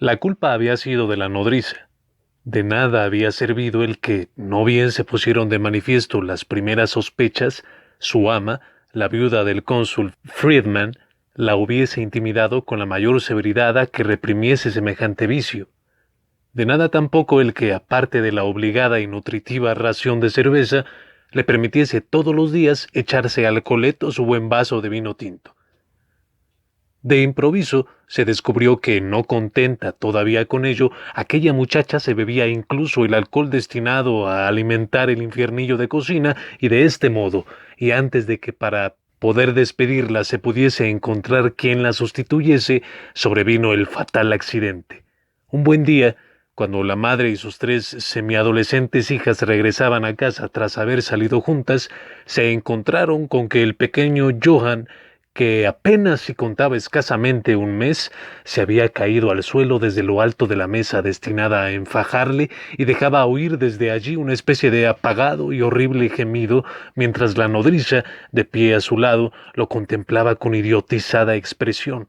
La culpa había sido de la nodriza. De nada había servido el que, no bien se pusieron de manifiesto las primeras sospechas, su ama, la viuda del cónsul Friedman, la hubiese intimidado con la mayor severidad a que reprimiese semejante vicio. De nada tampoco el que, aparte de la obligada y nutritiva ración de cerveza, le permitiese todos los días echarse al coleto su buen vaso de vino tinto. De improviso se descubrió que, no contenta todavía con ello, aquella muchacha se bebía incluso el alcohol destinado a alimentar el infiernillo de cocina, y de este modo, y antes de que para poder despedirla se pudiese encontrar quien la sustituyese, sobrevino el fatal accidente. Un buen día, cuando la madre y sus tres semiadolescentes hijas regresaban a casa tras haber salido juntas, se encontraron con que el pequeño Johann, que apenas si contaba escasamente un mes, se había caído al suelo desde lo alto de la mesa destinada a enfajarle, y dejaba oír desde allí una especie de apagado y horrible gemido, mientras la nodriza, de pie a su lado, lo contemplaba con idiotizada expresión.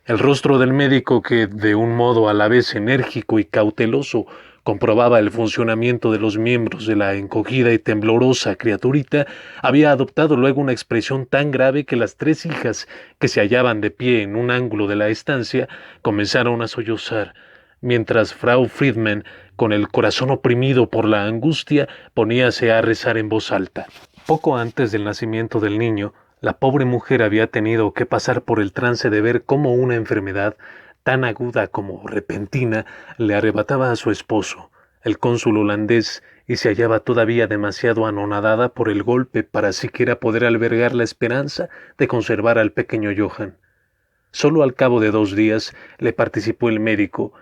El rostro del médico, que de un modo a la vez enérgico y cauteloso comprobaba el funcionamiento de los miembros de la encogida y temblorosa criaturita, había adoptado luego una expresión tan grave que las tres hijas, que se hallaban de pie en un ángulo de la estancia, comenzaron a sollozar, mientras Frau Friedman, con el corazón oprimido por la angustia, poníase a rezar en voz alta. Poco antes del nacimiento del niño, la pobre mujer había tenido que pasar por el trance de ver cómo una enfermedad, tan aguda como repentina, le arrebataba a su esposo, el cónsul holandés, y se hallaba todavía demasiado anonadada por el golpe para siquiera poder albergar la esperanza de conservar al pequeño Johann. Solo al cabo de 2 días le participó el médico,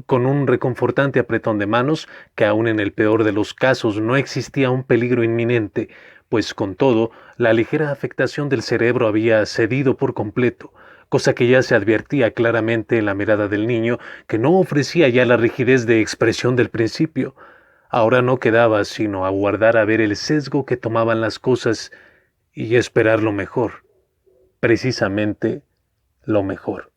con un reconfortante apretón de manos, que aun en el peor de los casos no existía un peligro inminente, pues con todo, la ligera afectación del cerebro había cedido por completo, cosa que ya se advertía claramente en la mirada del niño, que no ofrecía ya la rigidez de expresión del principio. Ahora no quedaba sino aguardar a ver el sesgo que tomaban las cosas y esperar lo mejor, precisamente lo mejor.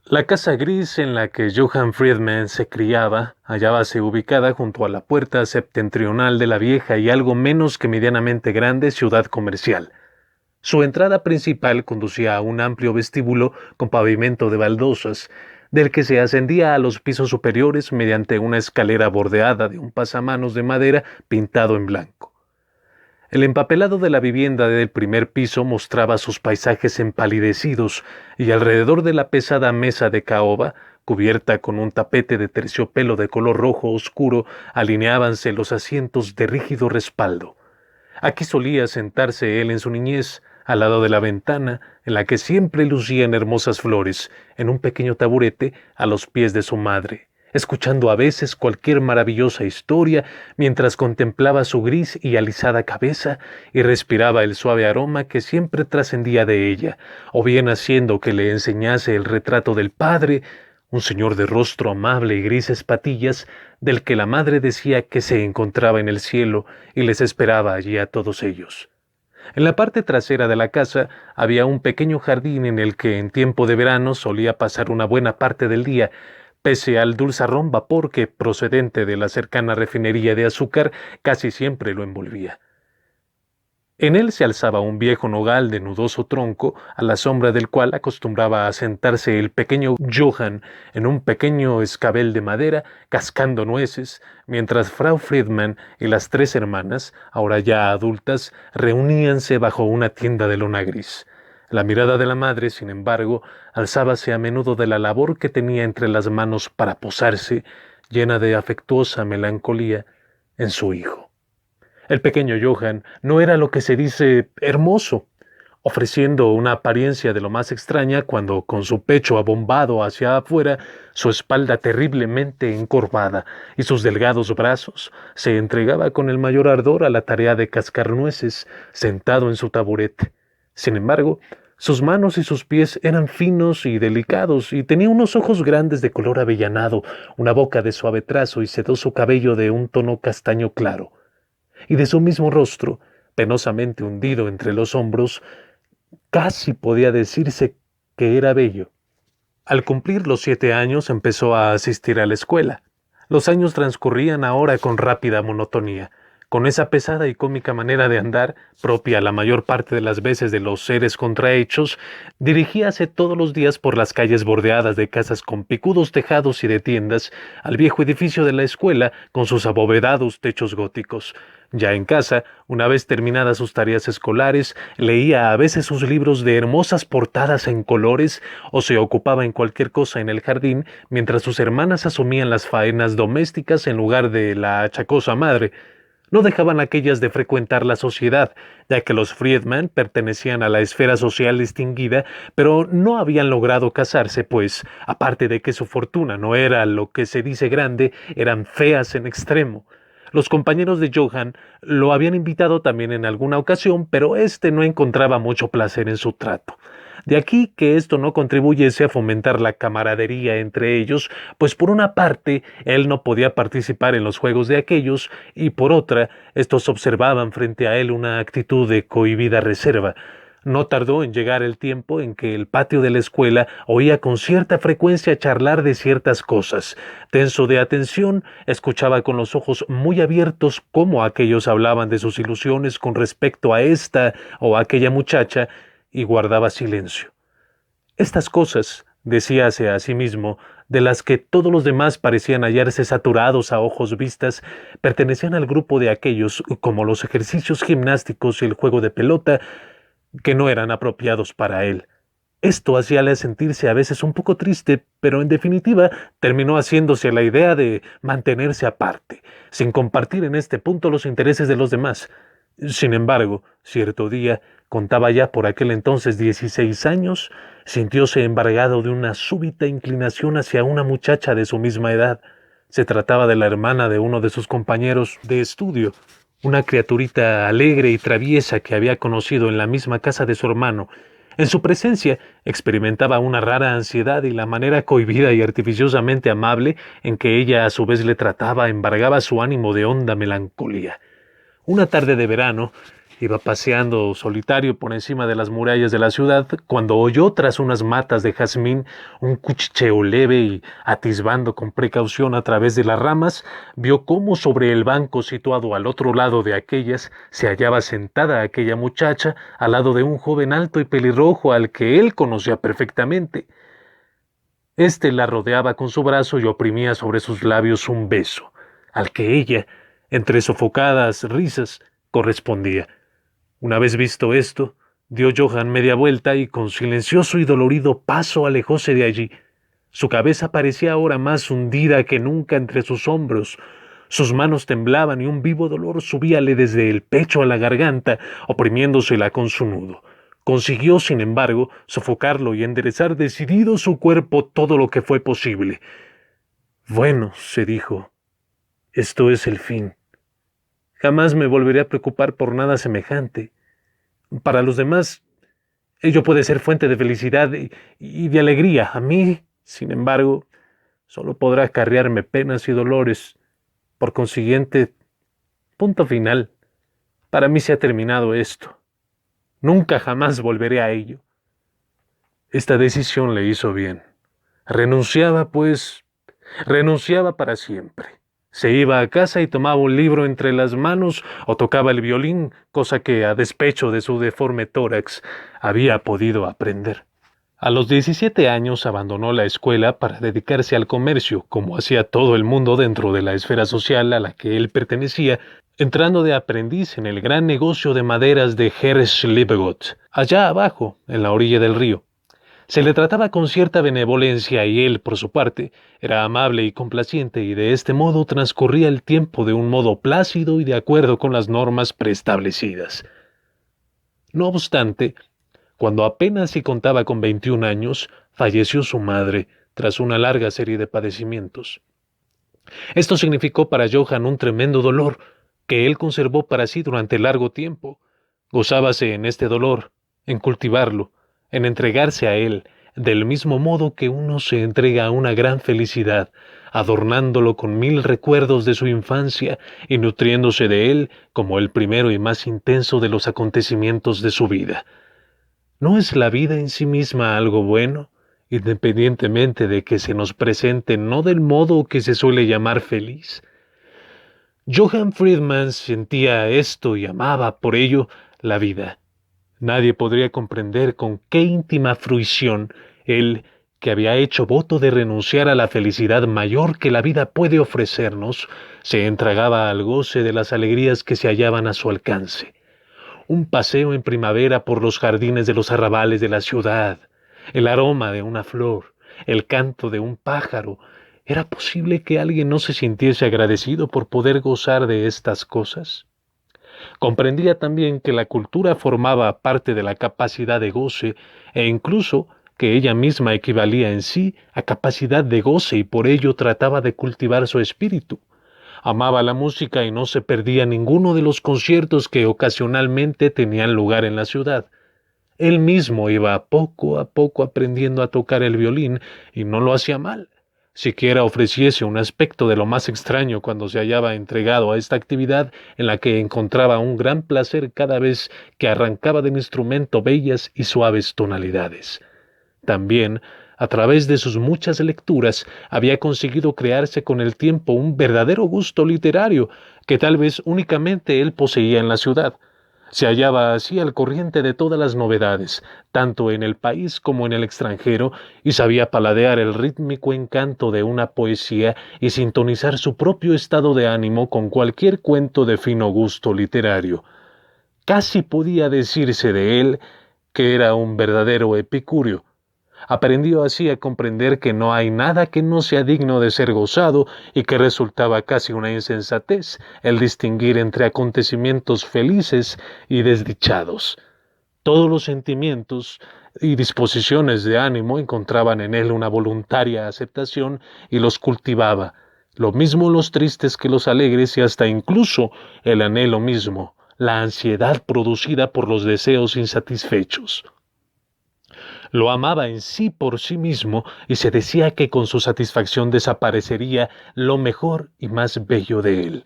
La casa gris en la que Johann Friedman se criaba hallábase ubicada junto a la puerta septentrional de la vieja y algo menos que medianamente grande ciudad comercial. Su entrada principal conducía a un amplio vestíbulo con pavimento de baldosas, del que se ascendía a los pisos superiores mediante una escalera bordeada de un pasamanos de madera pintado en blanco. El empapelado de la vivienda del primer piso mostraba sus paisajes empalidecidos, y alrededor de la pesada mesa de caoba, cubierta con un tapete de terciopelo de color rojo oscuro, alineábanse los asientos de rígido respaldo. Aquí solía sentarse él en su niñez, al lado de la ventana, en la que siempre lucían hermosas flores, en un pequeño taburete a los pies de su madre, escuchando a veces cualquier maravillosa historia, mientras contemplaba su gris y alisada cabeza y respiraba el suave aroma que siempre trascendía de ella, o bien haciendo que le enseñase el retrato del padre, un señor de rostro amable y grises patillas, del que la madre decía que se encontraba en el cielo y les esperaba allí a todos ellos. En la parte trasera de la casa había un pequeño jardín en el que en tiempo de verano solía pasar una buena parte del día, pese al dulzarrón vapor que, procedente de la cercana refinería de azúcar, casi siempre lo envolvía. En él se alzaba un viejo nogal de nudoso tronco, a la sombra del cual acostumbraba a sentarse el pequeño Johann en un pequeño escabel de madera, cascando nueces, mientras Frau Friedman y las tres hermanas, ahora ya adultas, reuníanse bajo una tienda de lona gris. La mirada de la madre, sin embargo, alzábase a menudo de la labor que tenía entre las manos para posarse, llena de afectuosa melancolía, en su hijo. El pequeño Johann no era lo que se dice hermoso, ofreciendo una apariencia de lo más extraña cuando, con su pecho abombado hacia afuera, su espalda terriblemente encorvada y sus delgados brazos, se entregaba con el mayor ardor a la tarea de cascar nueces, sentado en su taburete. Sin embargo, sus manos y sus pies eran finos y delicados, y tenía unos ojos grandes de color avellanado, una boca de suave trazo y sedoso cabello de un tono castaño claro. Y de su mismo rostro, penosamente hundido entre los hombros, casi podía decirse que era bello. Al cumplir los 7 años empezó a asistir a la escuela. Los años transcurrían ahora con rápida monotonía, con esa pesada y cómica manera de andar, propia la mayor parte de las veces de los seres contrahechos, dirigíase todos los días por las calles bordeadas de casas con picudos tejados y de tiendas, al viejo edificio de la escuela con sus abovedados techos góticos. Ya en casa, una vez terminadas sus tareas escolares, leía a veces sus libros de hermosas portadas en colores o se ocupaba en cualquier cosa en el jardín mientras sus hermanas asumían las faenas domésticas en lugar de la achacosa madre. No dejaban aquellas de frecuentar la sociedad, ya que los Friedman pertenecían a la esfera social distinguida, pero no habían logrado casarse, pues, aparte de que su fortuna no era lo que se dice grande, eran feas en extremo. Los compañeros de Johann lo habían invitado también en alguna ocasión, pero éste no encontraba mucho placer en su trato. De aquí que esto no contribuyese a fomentar la camaradería entre ellos, pues por una parte él no podía participar en los juegos de aquellos y por otra estos observaban frente a él una actitud de cohibida reserva. No tardó en llegar el tiempo en que el patio de la escuela oía con cierta frecuencia charlar de ciertas cosas. Tenso de atención, escuchaba con los ojos muy abiertos cómo aquellos hablaban de sus ilusiones con respecto a esta o aquella muchacha y guardaba silencio. Estas cosas, decíase a sí mismo, de las que todos los demás parecían hallarse saturados a ojos vistas, pertenecían al grupo de aquellos, como los ejercicios gimnásticos y el juego de pelota, que no eran apropiados para él. Esto hacíale sentirse a veces un poco triste, pero en definitiva terminó haciéndose a la idea de mantenerse aparte, sin compartir en este punto los intereses de los demás. Sin embargo, cierto día, contaba ya por aquel entonces 16 años, sintióse embargado de una súbita inclinación hacia una muchacha de su misma edad. Se trataba de la hermana de uno de sus compañeros de estudio, una criaturita alegre y traviesa que había conocido en la misma casa de su hermano. En su presencia experimentaba una rara ansiedad y la manera cohibida y artificiosamente amable en que ella a su vez le trataba embargaba su ánimo de honda melancolía. Una tarde de verano, iba paseando solitario por encima de las murallas de la ciudad cuando oyó tras unas matas de jazmín un cuchicheo leve y, atisbando con precaución a través de las ramas, vio cómo sobre el banco situado al otro lado de aquellas se hallaba sentada aquella muchacha al lado de un joven alto y pelirrojo al que él conocía perfectamente. Este la rodeaba con su brazo y oprimía sobre sus labios un beso, al que ella, entre sofocadas risas, correspondía. Una vez visto esto, dio Johann media vuelta y con silencioso y dolorido paso alejóse de allí. Su cabeza parecía ahora más hundida que nunca entre sus hombros. Sus manos temblaban y un vivo dolor subíale desde el pecho a la garganta, oprimiéndosela con su nudo. Consiguió, sin embargo, sofocarlo y enderezar decidido su cuerpo todo lo que fue posible. Bueno, se dijo, esto es el fin. Jamás me volveré a preocupar por nada semejante. Para los demás, ello puede ser fuente de felicidad y de alegría. A mí, sin embargo, solo podrá acarrearme penas y dolores. Por consiguiente, punto final. Para mí se ha terminado esto. Nunca jamás volveré a ello. Esta decisión le hizo bien. Renunciaba, pues, renunciaba para siempre. Se iba a casa y tomaba un libro entre las manos o tocaba el violín, cosa que, a despecho de su deforme tórax, había podido aprender. A los 17 años abandonó la escuela para dedicarse al comercio, como hacía todo el mundo dentro de la esfera social a la que él pertenecía, entrando de aprendiz en el gran negocio de maderas de Herschlibegot, allá abajo, en la orilla del río. Se le trataba con cierta benevolencia y él, por su parte, era amable y complaciente y de este modo transcurría el tiempo de un modo plácido y de acuerdo con las normas preestablecidas. No obstante, cuando apenas si contaba con 21 años, falleció su madre tras una larga serie de padecimientos. Esto significó para Johann un tremendo dolor que él conservó para sí durante largo tiempo. Gozábase en este dolor, en cultivarlo, en entregarse a él, del mismo modo que uno se entrega a una gran felicidad, adornándolo con 1000 recuerdos de su infancia y nutriéndose de él como el primero y más intenso de los acontecimientos de su vida. ¿No es la vida en sí misma algo bueno independientemente de que se nos presente no del modo que se suele llamar feliz. Johann Friedman sentía esto y amaba, por ello, la vida. Nadie podría comprender con qué íntima fruición él, que había hecho voto de renunciar a la felicidad mayor que la vida puede ofrecernos, se entregaba al goce de las alegrías que se hallaban a su alcance. Un paseo en primavera por los jardines de los arrabales de la ciudad, el aroma de una flor, el canto de un pájaro. ¿Era posible que alguien no se sintiese agradecido por poder gozar de estas cosas? Comprendía también que la cultura formaba parte de la capacidad de goce e incluso que ella misma equivalía en sí a capacidad de goce y por ello trataba de cultivar su espíritu. Amaba la música y no se perdía ninguno de los conciertos que ocasionalmente tenían lugar en la ciudad. Él mismo iba poco a poco aprendiendo a tocar el violín y no lo hacía mal. Siquiera ofreciese un aspecto de lo más extraño cuando se hallaba entregado a esta actividad en la que encontraba un gran placer cada vez que arrancaba del instrumento bellas y suaves tonalidades. También, a través de sus muchas lecturas, había conseguido crearse con el tiempo un verdadero gusto literario que tal vez únicamente él poseía en la ciudad. Se hallaba así al corriente de todas las novedades, tanto en el país como en el extranjero, y sabía paladear el rítmico encanto de una poesía y sintonizar su propio estado de ánimo con cualquier cuento de fino gusto literario. Casi podía decirse de él que era un verdadero epicúreo. Aprendió así a comprender que no hay nada que no sea digno de ser gozado y que resultaba casi una insensatez el distinguir entre acontecimientos felices y desdichados. Todos los sentimientos y disposiciones de ánimo encontraban en él una voluntaria aceptación y los cultivaba, lo mismo los tristes que los alegres y hasta incluso el anhelo mismo, la ansiedad producida por los deseos insatisfechos. Lo amaba en sí por sí mismo y se decía que con su satisfacción desaparecería lo mejor y más bello de él.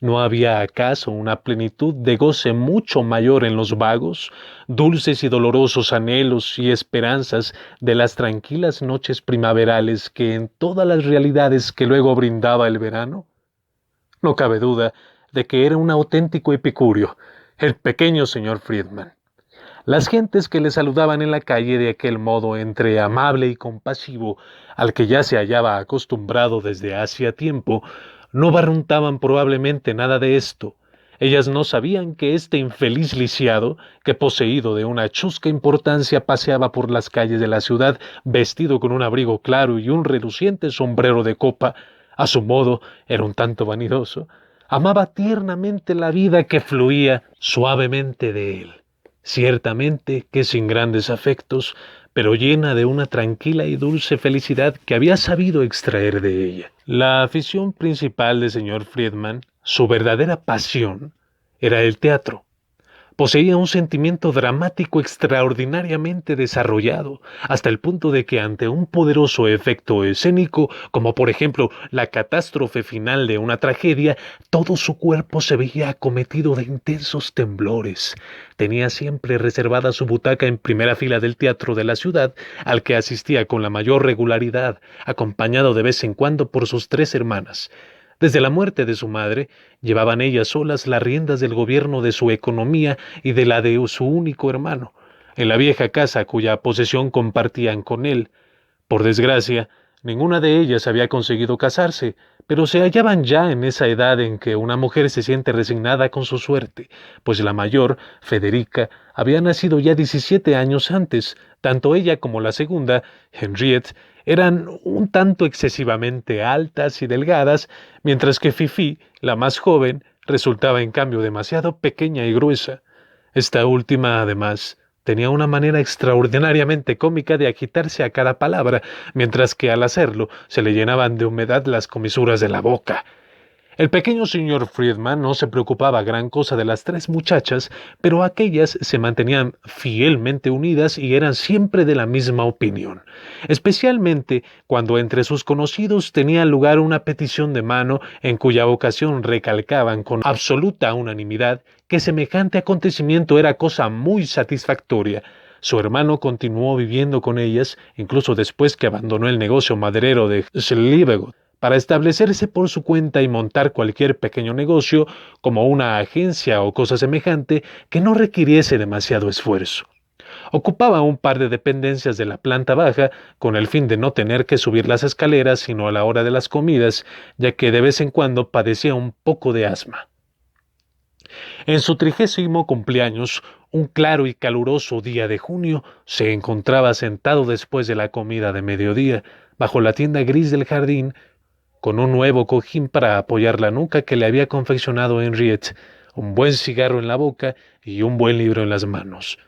¿No había acaso una plenitud de goce mucho mayor en los vagos, dulces y dolorosos anhelos y esperanzas de las tranquilas noches primaverales que en todas las realidades que luego brindaba el verano? No cabe duda de que era un auténtico epicúreo, el pequeño señor Friedman. Las gentes que le saludaban en la calle de aquel modo entre amable y compasivo, al que ya se hallaba acostumbrado desde hacía tiempo, no barruntaban probablemente nada de esto. Ellas no sabían que este infeliz lisiado, que poseído de una chusca importancia paseaba por las calles de la ciudad vestido con un abrigo claro y un reluciente sombrero de copa, a su modo era un tanto vanidoso, amaba tiernamente la vida que fluía suavemente de él. Ciertamente que sin grandes afectos, pero llena de una tranquila y dulce felicidad que había sabido extraer de ella. La afición principal del señor Friedman, su verdadera pasión, era el teatro. Poseía un sentimiento dramático extraordinariamente desarrollado, hasta el punto de que ante un poderoso efecto escénico, como por ejemplo la catástrofe final de una tragedia, todo su cuerpo se veía acometido de intensos temblores. Tenía siempre reservada su butaca en primera fila del teatro de la ciudad, al que asistía con la mayor regularidad, acompañado de vez en cuando por sus 3 hermanas. Desde la muerte de su madre, llevaban ellas solas las riendas del gobierno de su economía y de la de su único hermano, en la vieja casa cuya posesión compartían con él. Por desgracia, ninguna de ellas había conseguido casarse, pero se hallaban ya en esa edad en que una mujer se siente resignada con su suerte, pues la mayor, Federica, había nacido ya 17 años antes. Tanto ella como la segunda, Henriette, eran un tanto excesivamente altas y delgadas, mientras que Fifi, la más joven, resultaba en cambio demasiado pequeña y gruesa. Esta última, además, tenía una manera extraordinariamente cómica de agitarse a cada palabra, mientras que al hacerlo se le llenaban de humedad las comisuras de la boca. El pequeño señor Friedman no se preocupaba gran cosa de las 3 muchachas, pero aquellas se mantenían fielmente unidas y eran siempre de la misma opinión, especialmente cuando entre sus conocidos tenía lugar una petición de mano en cuya ocasión recalcaban con absoluta unanimidad que semejante acontecimiento era cosa muy satisfactoria, Su hermano continuó viviendo con ellas, incluso después que abandonó el negocio maderero de Slibegot, para establecerse por su cuenta y montar cualquier pequeño negocio, como una agencia o cosa semejante, que no requiriese demasiado esfuerzo. Ocupaba un par de dependencias de la planta baja, con el fin de no tener que subir las escaleras sino a la hora de las comidas, ya que de vez en cuando padecía un poco de asma. En su 30º cumpleaños, un claro y caluroso día de junio, se encontraba sentado después de la comida de mediodía, bajo la tienda gris del jardín, con un nuevo cojín para apoyar la nuca que le había confeccionado Henriette, un buen cigarro en la boca y un buen libro en las manos.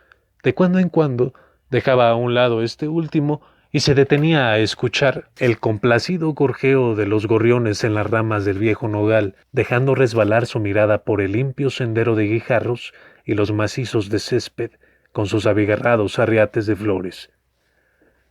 De cuando en cuando dejaba a un lado este último y se detenía a escuchar el complacido gorjeo de los gorriones en las ramas del viejo nogal, dejando resbalar su mirada por el limpio sendero de guijarros y los macizos de césped, con sus abigarrados arriates de flores.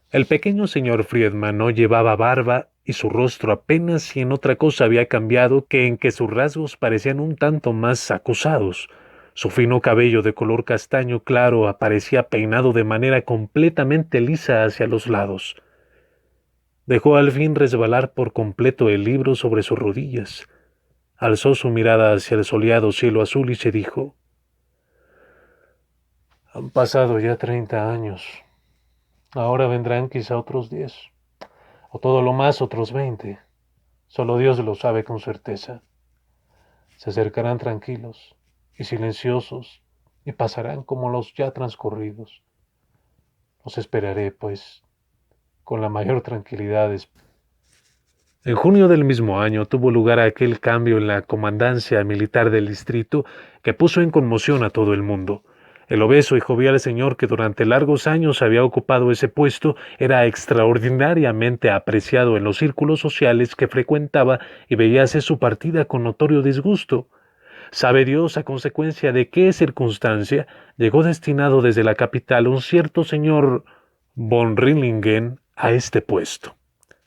El pequeño señor Friedman no llevaba barba y su rostro apenas si en otra cosa había cambiado que en que sus rasgos parecían un tanto más acusados. Su fino cabello de color castaño claro aparecía peinado de manera completamente lisa hacia los lados. Dejó al fin resbalar por completo el libro sobre sus rodillas. Alzó su mirada hacia el soleado cielo azul y se dijo: «Han pasado ya 30 años. Ahora vendrán quizá otros 10, o todo lo más otros 20. Solo Dios lo sabe con certeza. Se acercarán tranquilos y silenciosos y pasarán como los ya transcurridos. Los esperaré, pues, con la mayor tranquilidad. En junio del mismo año tuvo lugar aquel cambio en la comandancia militar del distrito que puso en conmoción a todo el mundo. El obeso y jovial señor que durante largos años había ocupado ese puesto era extraordinariamente apreciado en los círculos sociales que frecuentaba y veíase su partida con notorio disgusto. Sabe Dios a consecuencia de qué circunstancia llegó destinado desde la capital un cierto señor von Rillingen a este puesto.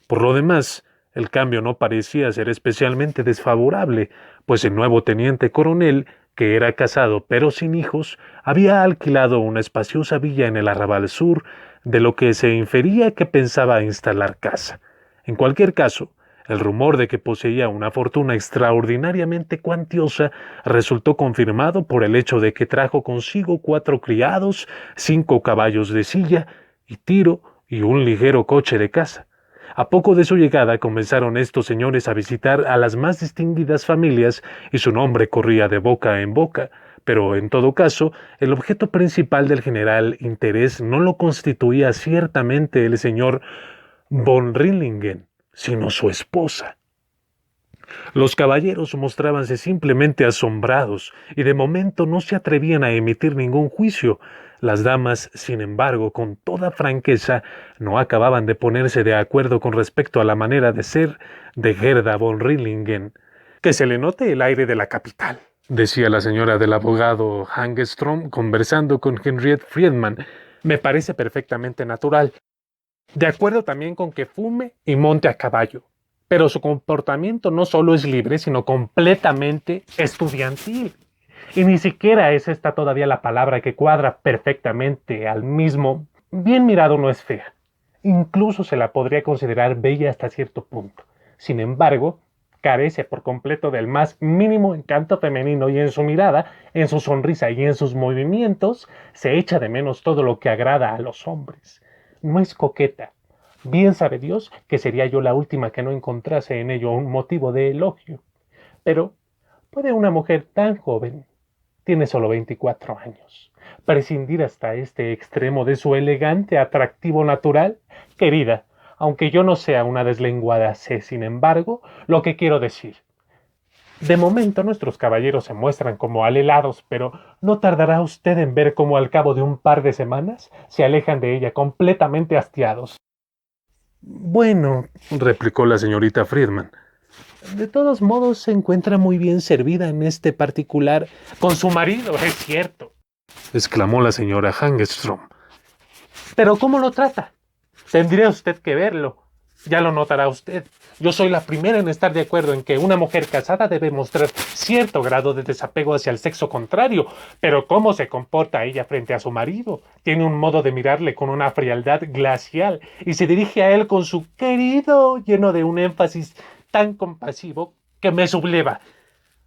Por lo demás, el cambio no parecía ser especialmente desfavorable, pues el nuevo teniente coronel, que era casado pero sin hijos, había alquilado una espaciosa villa en el arrabal sur, de lo que se infería que pensaba instalar casa. En cualquier caso, el rumor de que poseía una fortuna extraordinariamente cuantiosa resultó confirmado por el hecho de que trajo consigo 4 criados, 5 caballos de silla y tiro y un ligero coche de caza. A poco de su llegada comenzaron estos señores a visitar a las más distinguidas familias y su nombre corría de boca en boca, pero en todo caso, el objeto principal del general interés no lo constituía ciertamente el señor von Rillingen, sino su esposa. Los caballeros mostrábanse simplemente asombrados y de momento no se atrevían a emitir ningún juicio. Las damas, sin embargo, con toda franqueza, no acababan de ponerse de acuerdo con respecto a la manera de ser de Gerda von Rillingen. «Que se le note el aire de la capital», decía la señora del abogado Hangestrom conversando con Henriette Friedman. «Me parece perfectamente natural. De acuerdo también con que fume y monte a caballo. Pero su comportamiento no solo es libre, sino completamente estudiantil. Y ni siquiera es esta todavía la palabra que cuadra perfectamente al mismo. Bien mirado no es fea. Incluso se la podría considerar bella hasta cierto punto. Sin embargo, carece por completo del más mínimo encanto femenino y en su mirada, en su sonrisa y en sus movimientos se echa de menos todo lo que agrada a los hombres. No es coqueta. Bien sabe Dios que sería yo la última que no encontrase en ello un motivo de elogio. Pero, ¿puede una mujer tan joven, tiene solo 24 años, prescindir hasta este extremo de su elegante atractivo natural? Querida, aunque yo no sea una deslenguada, sé, sin embargo, lo que quiero decir. De momento nuestros caballeros se muestran como alelados, pero ¿no tardará usted en ver cómo al cabo de un par de semanas se alejan de ella completamente hastiados? «Bueno», replicó la señorita Friedman, «de todos modos se encuentra muy bien servida en este particular con su marido, es cierto», exclamó la señora Hangestrom. «Pero ¿cómo lo trata? Tendría usted que verlo. Ya lo notará usted. Yo soy la primera en estar de acuerdo en que una mujer casada debe mostrar cierto grado de desapego hacia el sexo contrario, pero ¿cómo se comporta ella frente a su marido? Tiene un modo de mirarle con una frialdad glacial y se dirige a él con su querido, lleno de un énfasis tan compasivo que me subleva.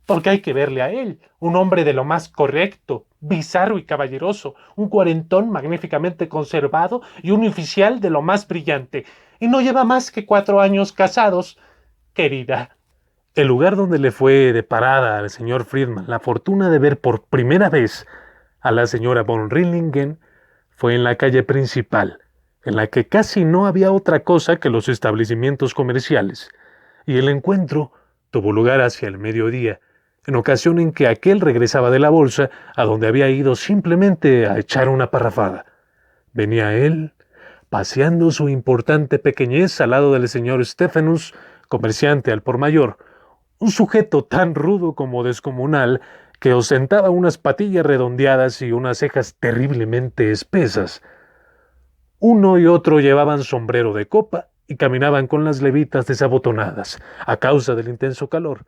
Porque hay que verle a él, un hombre de lo más correcto, bizarro y caballeroso, un cuarentón magníficamente conservado y un oficial de lo más brillante. Y no lleva más que 4 años casados, querida. El lugar donde le fue de parada al señor Friedman la fortuna de ver por primera vez a la señora von Rillingen fue en la calle principal, en la que casi no había otra cosa que los establecimientos comerciales, y el encuentro tuvo lugar hacia el mediodía, en ocasión en que aquel regresaba de la bolsa, a donde había ido simplemente a echar una parrafada. Venía él, paseando su importante pequeñez al lado del señor Stephanus, comerciante al por mayor, un sujeto tan rudo como descomunal que ostentaba unas patillas redondeadas y unas cejas terriblemente espesas. Uno y otro llevaban sombrero de copa y caminaban con las levitas desabotonadas, a causa del intenso calor.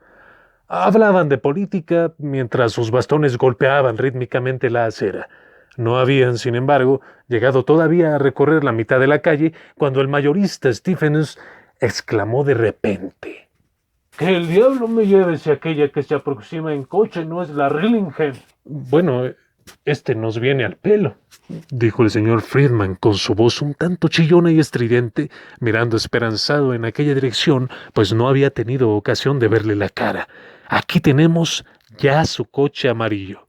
Hablaban de política mientras sus bastones golpeaban rítmicamente la acera. No habían, sin embargo, llegado todavía a recorrer la mitad de la calle cuando el mayorista Stephens exclamó de repente: «¡Que el diablo me lleve si aquella que se aproxima en coche no es la Rillingen!». «Bueno, este nos viene al pelo», dijo el señor Friedman con su voz un tanto chillona y estridente, mirando esperanzado en aquella dirección, pues no había tenido ocasión de verle la cara. «Aquí tenemos ya su coche amarillo».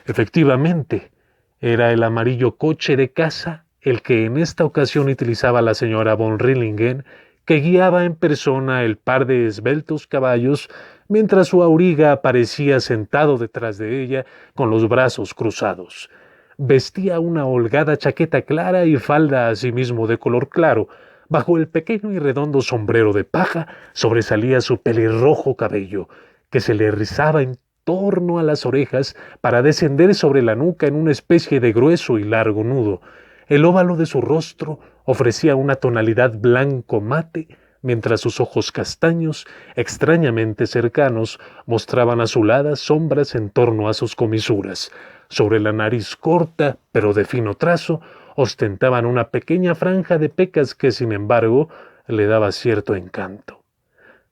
Efectivamente, era el amarillo coche de casa el que en esta ocasión utilizaba la señora von Rillingen, que guiaba en persona el par de esbeltos caballos, mientras su auriga aparecía sentado detrás de ella con los brazos cruzados. Vestía una holgada chaqueta clara y falda asimismo de color claro. Bajo el pequeño y redondo sombrero de paja sobresalía su pelirrojo cabello, que se le rizaba en torno a las orejas para descender sobre la nuca en una especie de grueso y largo nudo. El óvalo de su rostro ofrecía una tonalidad blanco mate, mientras sus ojos castaños, extrañamente cercanos, mostraban azuladas sombras en torno a sus comisuras. Sobre la nariz corta, pero de fino trazo, ostentaban una pequeña franja de pecas que, sin embargo, le daba cierto encanto.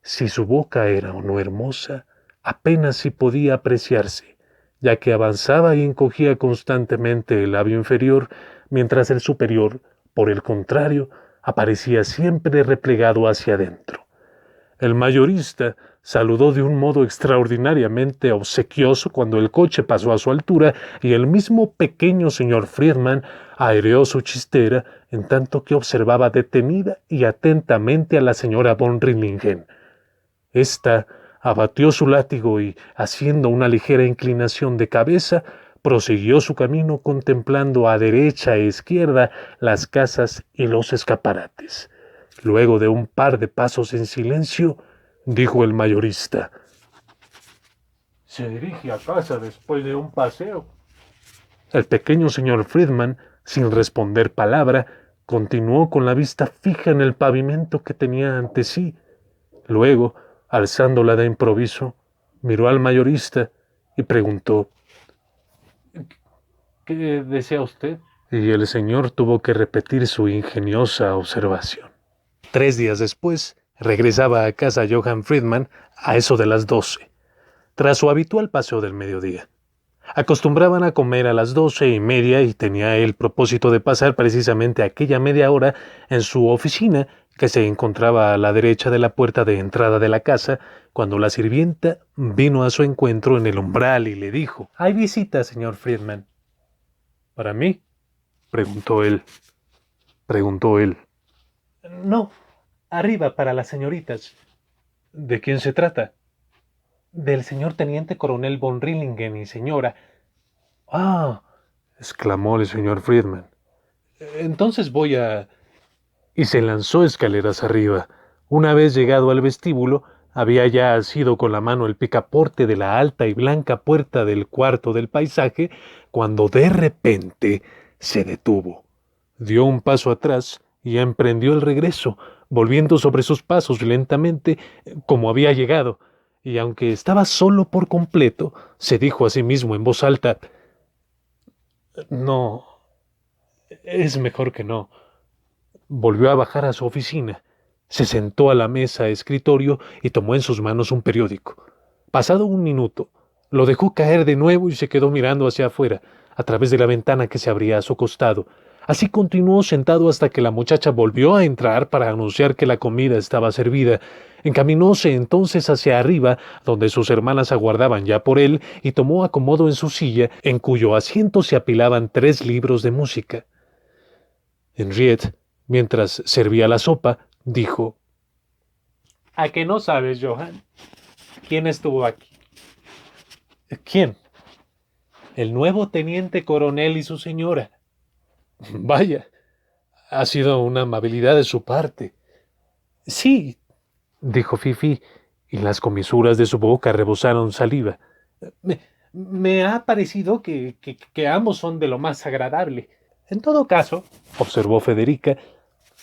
Si su boca era o no hermosa, apenas si podía apreciarse, ya que avanzaba y encogía constantemente el labio inferior, mientras el superior, por el contrario, aparecía siempre replegado hacia adentro. El mayorista saludó de un modo extraordinariamente obsequioso cuando el coche pasó a su altura y el mismo pequeño señor Friedman aireó su chistera en tanto que observaba detenida y atentamente a la señora von Rillingen. Esta abatió su látigo y, haciendo una ligera inclinación de cabeza, prosiguió su camino contemplando a derecha e izquierda las casas y los escaparates. Luego de un par de pasos en silencio, dijo el mayorista: «Se dirige a casa después de un paseo». El pequeño señor Friedman, sin responder palabra, continuó con la vista fija en el pavimento que tenía ante sí. Luego, alzándola de improviso, miró al mayorista y preguntó: «¿Qué desea usted?». Y el señor tuvo que repetir su ingeniosa observación. 3 días después, regresaba a casa Johann Friedman a eso de las 12, tras su habitual paseo del mediodía. Acostumbraban a comer a las 12:30 y tenía el propósito de pasar precisamente aquella media hora en su oficina, que se encontraba a la derecha de la puerta de entrada de la casa, cuando la sirvienta vino a su encuentro en el umbral y le dijo: «¿Hay visita, señor Friedman?». «¿Para mí?», preguntó él. «No, arriba para las señoritas». «¿De quién se trata?». «Del señor teniente coronel von Rillingen y señora». «Ah», exclamó el señor Friedman. «Entonces voy a...». Y se lanzó escaleras arriba. Una vez llegado al vestíbulo, había ya asido con la mano el picaporte de la alta y blanca puerta del cuarto del paisaje, cuando de repente se detuvo. Dio un paso atrás y emprendió el regreso, volviendo sobre sus pasos lentamente como había llegado, y aunque estaba solo por completo, se dijo a sí mismo en voz alta: No, es mejor que no. Volvió a bajar a su oficina, se sentó a la mesa escritorio y tomó en sus manos un periódico. Pasado un minuto, lo dejó caer de nuevo y se quedó mirando hacia afuera, a través de la ventana que se abría a su costado. Así continuó sentado hasta que la muchacha volvió a entrar para anunciar que la comida estaba servida. Encaminóse entonces hacia arriba, donde sus hermanas aguardaban ya por él, y tomó acomodo en su silla, en cuyo asiento se apilaban 3 libros de música. Henriette, mientras servía la sopa, dijo: ¿A qué no sabes, Johann? ¿Quién estuvo aquí? ¿Quién? El nuevo teniente coronel y su señora. Vaya, ha sido una amabilidad de su parte. Sí, dijo Fifi, y las comisuras de su boca rebosaron saliva. Me ha parecido que ambos son de lo más agradable. En todo caso, observó Federica,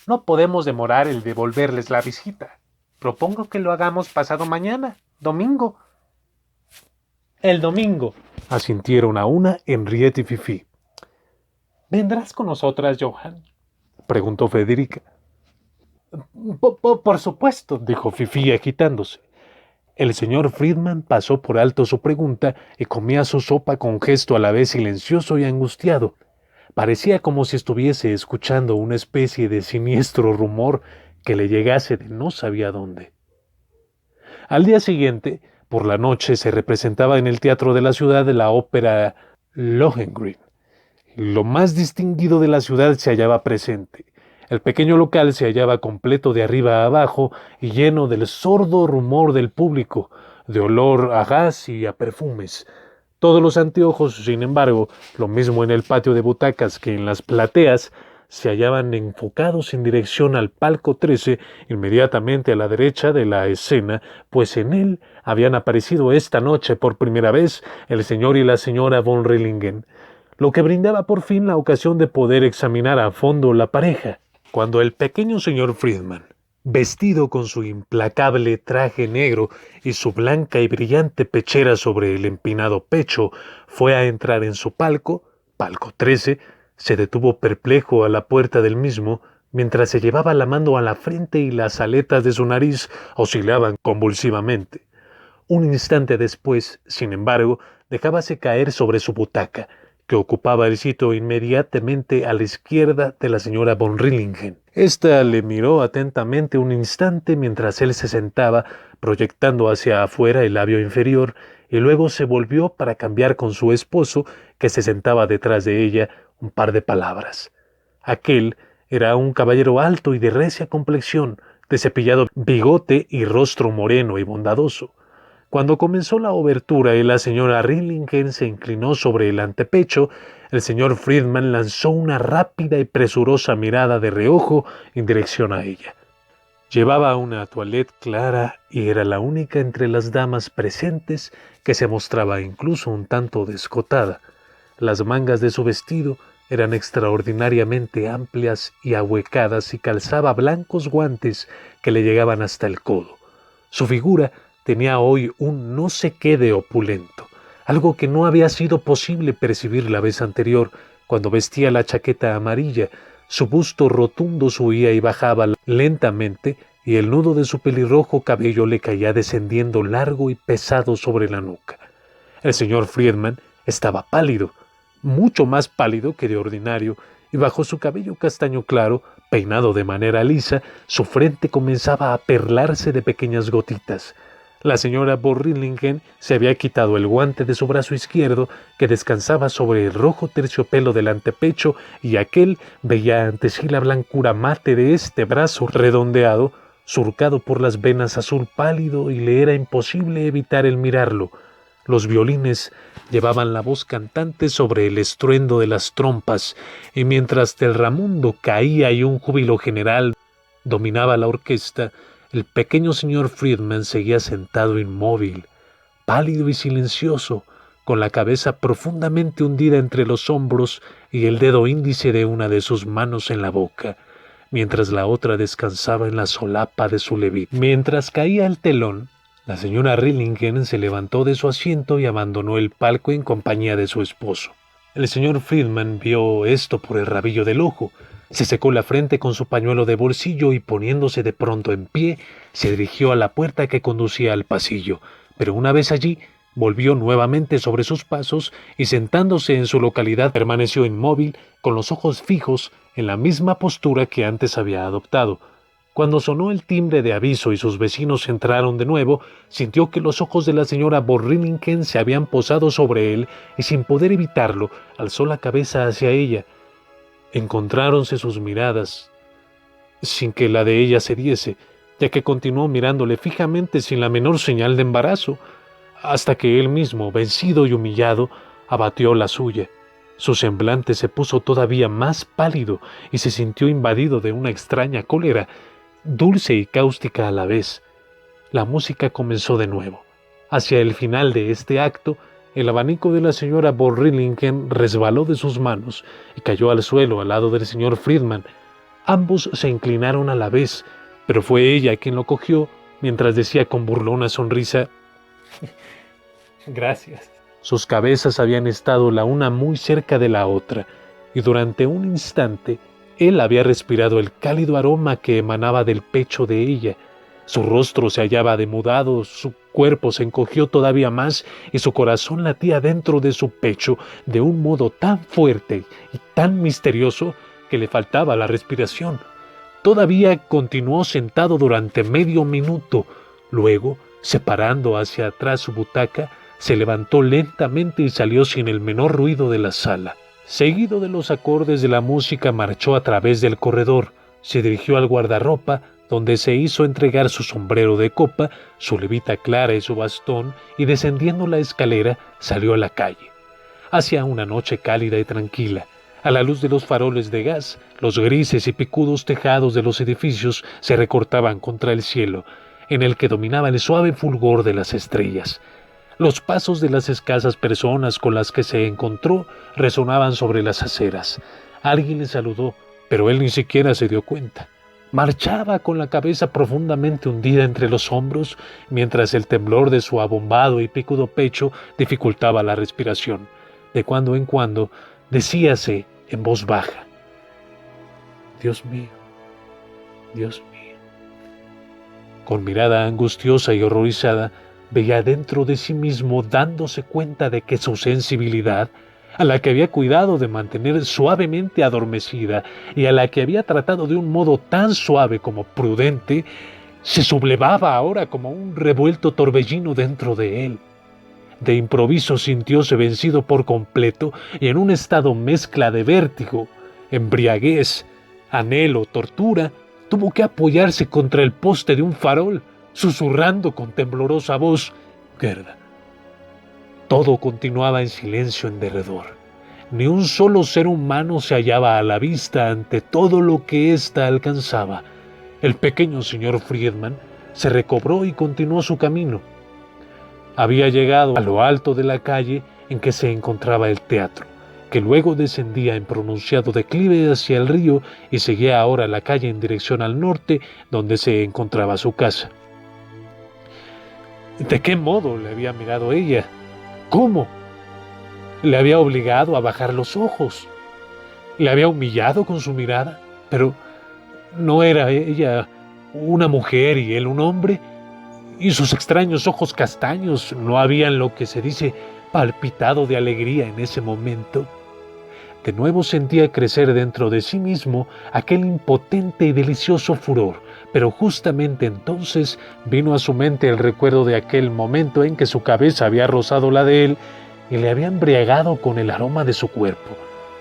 no podemos demorar el devolverles la visita. Propongo que lo hagamos pasado mañana, domingo. El domingo, asintieron a una Henriette y Fifi. ¿Vendrás con nosotras, Johann?, preguntó Federica. Por supuesto, dijo Fifi agitándose. El señor Friedman pasó por alto su pregunta y comía su sopa con gesto a la vez silencioso y angustiado. Parecía como si estuviese escuchando una especie de siniestro rumor que le llegase de no sabía dónde. Al día siguiente, por la noche, se representaba en el teatro de la ciudad la ópera Lohengrin. Lo más distinguido de la ciudad se hallaba presente. El pequeño local se hallaba completo de arriba a abajo y lleno del sordo rumor del público, de olor a gas y a perfumes. Todos los anteojos, sin embargo, lo mismo en el patio de butacas que en las plateas, se hallaban enfocados en dirección al palco 13, inmediatamente a la derecha de la escena, pues en él habían aparecido esta noche por primera vez el señor y la señora von Rillingen, lo que brindaba por fin la ocasión de poder examinar a fondo la pareja. Cuando el pequeño señor Friedman, vestido con su implacable traje negro y su blanca y brillante pechera sobre el empinado pecho, fue a entrar en su palco 13, se detuvo perplejo a la puerta del mismo, mientras se llevaba la mano a la frente y las aletas de su nariz oscilaban convulsivamente. Un instante después, sin embargo, dejábase caer sobre su butaca, que ocupaba el sitio inmediatamente a la izquierda de la señora von Rillingen. Esta le miró atentamente un instante mientras él se sentaba, proyectando hacia afuera el labio inferior, y luego se volvió para cambiar con su esposo, que se sentaba detrás de ella, un par de palabras. Aquel era un caballero alto y de recia complexión, de cepillado bigote y rostro moreno y bondadoso. Cuando comenzó la obertura y la señora Rillingen se inclinó sobre el antepecho, el señor Friedman lanzó una rápida y presurosa mirada de reojo en dirección a ella. Llevaba una toilette clara y era la única entre las damas presentes que se mostraba incluso un tanto descotada. Las mangas de su vestido eran extraordinariamente amplias y ahuecadas y calzaba blancos guantes que le llegaban hasta el codo. Su figura tenía hoy un no sé qué de opulento, algo que no había sido posible percibir la vez anterior, cuando vestía la chaqueta amarilla. Su busto rotundo subía y bajaba lentamente, y el nudo de su pelirrojo cabello le caía descendiendo largo y pesado sobre la nuca. El señor Friedman estaba pálido, mucho más pálido que de ordinario, y bajo su cabello castaño claro, peinado de manera lisa, su frente comenzaba a perlarse de pequeñas gotitas. La señora von Rillingen se había quitado el guante de su brazo izquierdo, que descansaba sobre el rojo terciopelo del antepecho, y aquel veía ante sí la blancura mate de este brazo redondeado, surcado por las venas azul pálido, y le era imposible evitar el mirarlo. Los violines llevaban la voz cantante sobre el estruendo de las trompas, y mientras del ramundo caía y un júbilo general dominaba la orquesta, el pequeño señor Friedman seguía sentado inmóvil, pálido y silencioso, con la cabeza profundamente hundida entre los hombros y el dedo índice de una de sus manos en la boca, mientras la otra descansaba en la solapa de su levita. Mientras caía el telón, la señora Rillingen se levantó de su asiento y abandonó el palco en compañía de su esposo. El señor Friedman vio esto por el rabillo del ojo, se secó la frente con su pañuelo de bolsillo y poniéndose de pronto en pie, se dirigió a la puerta que conducía al pasillo, pero una vez allí, volvió nuevamente sobre sus pasos y sentándose en su localidad permaneció inmóvil, con los ojos fijos en la misma postura que antes había adoptado. Cuando sonó el timbre de aviso y sus vecinos entraron de nuevo, sintió que los ojos de la señora von Rillingen se habían posado sobre él y sin poder evitarlo, alzó la cabeza hacia ella. Encontráronse sus miradas, sin que la de ella cediese, ya que continuó mirándole fijamente sin la menor señal de embarazo, hasta que él mismo, vencido y humillado, abatió la suya. Su semblante se puso todavía más pálido y se sintió invadido de una extraña cólera, dulce y cáustica a la vez. La música comenzó de nuevo. Hacia el final de este acto, el abanico de la señora von Rillingen resbaló de sus manos y cayó al suelo al lado del señor Friedman. Ambos se inclinaron a la vez, pero fue ella quien lo cogió, mientras decía con burlona sonrisa: «Gracias». Sus cabezas habían estado la una muy cerca de la otra, y durante un instante él había respirado el cálido aroma que emanaba del pecho de ella. Su rostro se hallaba demudado, su cuerpo se encogió todavía más y su corazón latía dentro de su pecho de un modo tan fuerte y tan misterioso que le faltaba la respiración. Todavía continuó sentado durante medio minuto. Luego, separando hacia atrás su butaca, se levantó lentamente y salió sin el menor ruido de la sala. Seguido de los acordes de la música, marchó a través del corredor, se dirigió al guardarropa, donde se hizo entregar su sombrero de copa, su levita clara y su bastón, y descendiendo la escalera, salió a la calle. Hacia una noche cálida y tranquila, a la luz de los faroles de gas, los grises y picudos tejados de los edificios se recortaban contra el cielo, en el que dominaba el suave fulgor de las estrellas. Los pasos de las escasas personas con las que se encontró resonaban sobre las aceras. Alguien le saludó, pero él ni siquiera se dio cuenta. Marchaba con la cabeza profundamente hundida entre los hombros, mientras el temblor de su abombado y picudo pecho dificultaba la respiración. De cuando en cuando, decíase en voz baja: «Dios mío, Dios mío». Con mirada angustiosa y horrorizada, veía dentro de sí mismo, dándose cuenta de que su sensibilidad, a la que había cuidado de mantener suavemente adormecida y a la que había tratado de un modo tan suave como prudente, se sublevaba ahora como un revuelto torbellino dentro de él. De improviso sintióse vencido por completo y en un estado mezcla de vértigo, embriaguez, anhelo, tortura, tuvo que apoyarse contra el poste de un farol, susurrando con temblorosa voz: «Gerda». Todo continuaba en silencio en derredor. Ni un solo ser humano se hallaba a la vista ante todo lo que ésta alcanzaba. El pequeño señor Friedman se recobró y continuó su camino. Había llegado a lo alto de la calle en que se encontraba el teatro, que luego descendía en pronunciado declive hacia el río y seguía ahora la calle en dirección al norte, donde se encontraba su casa. ¿De qué modo le había mirado ella? ¿Cómo? Le había obligado a bajar los ojos. Le había humillado con su mirada. Pero ¿no era ella una mujer y él un hombre? Y sus extraños ojos castaños no habían, lo que se dice, palpitado de alegría en ese momento. De nuevo sentía crecer dentro de sí mismo aquel impotente y delicioso furor, pero justamente entonces vino a su mente el recuerdo de aquel momento en que su cabeza había rozado la de él y le había embriagado con el aroma de su cuerpo.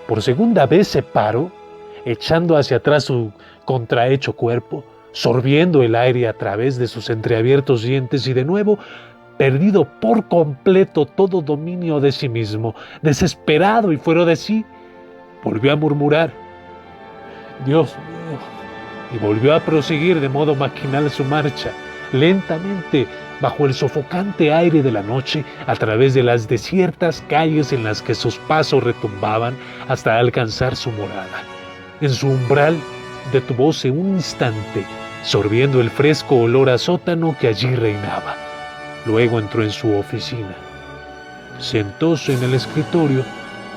Por segunda vez se paró, echando hacia atrás su contrahecho cuerpo, sorbiendo el aire a través de sus entreabiertos dientes y de nuevo, perdido por completo todo dominio de sí mismo, desesperado y fuera de sí, volvió a murmurar: «Dios mío», y volvió a proseguir de modo maquinal su marcha, lentamente, bajo el sofocante aire de la noche, a través de las desiertas calles en las que sus pasos retumbaban hasta alcanzar su morada. En su umbral Detúvose un instante, sorbiendo el fresco olor a sótano que allí reinaba. Luego entró en su oficina. Sentóse en el escritorio,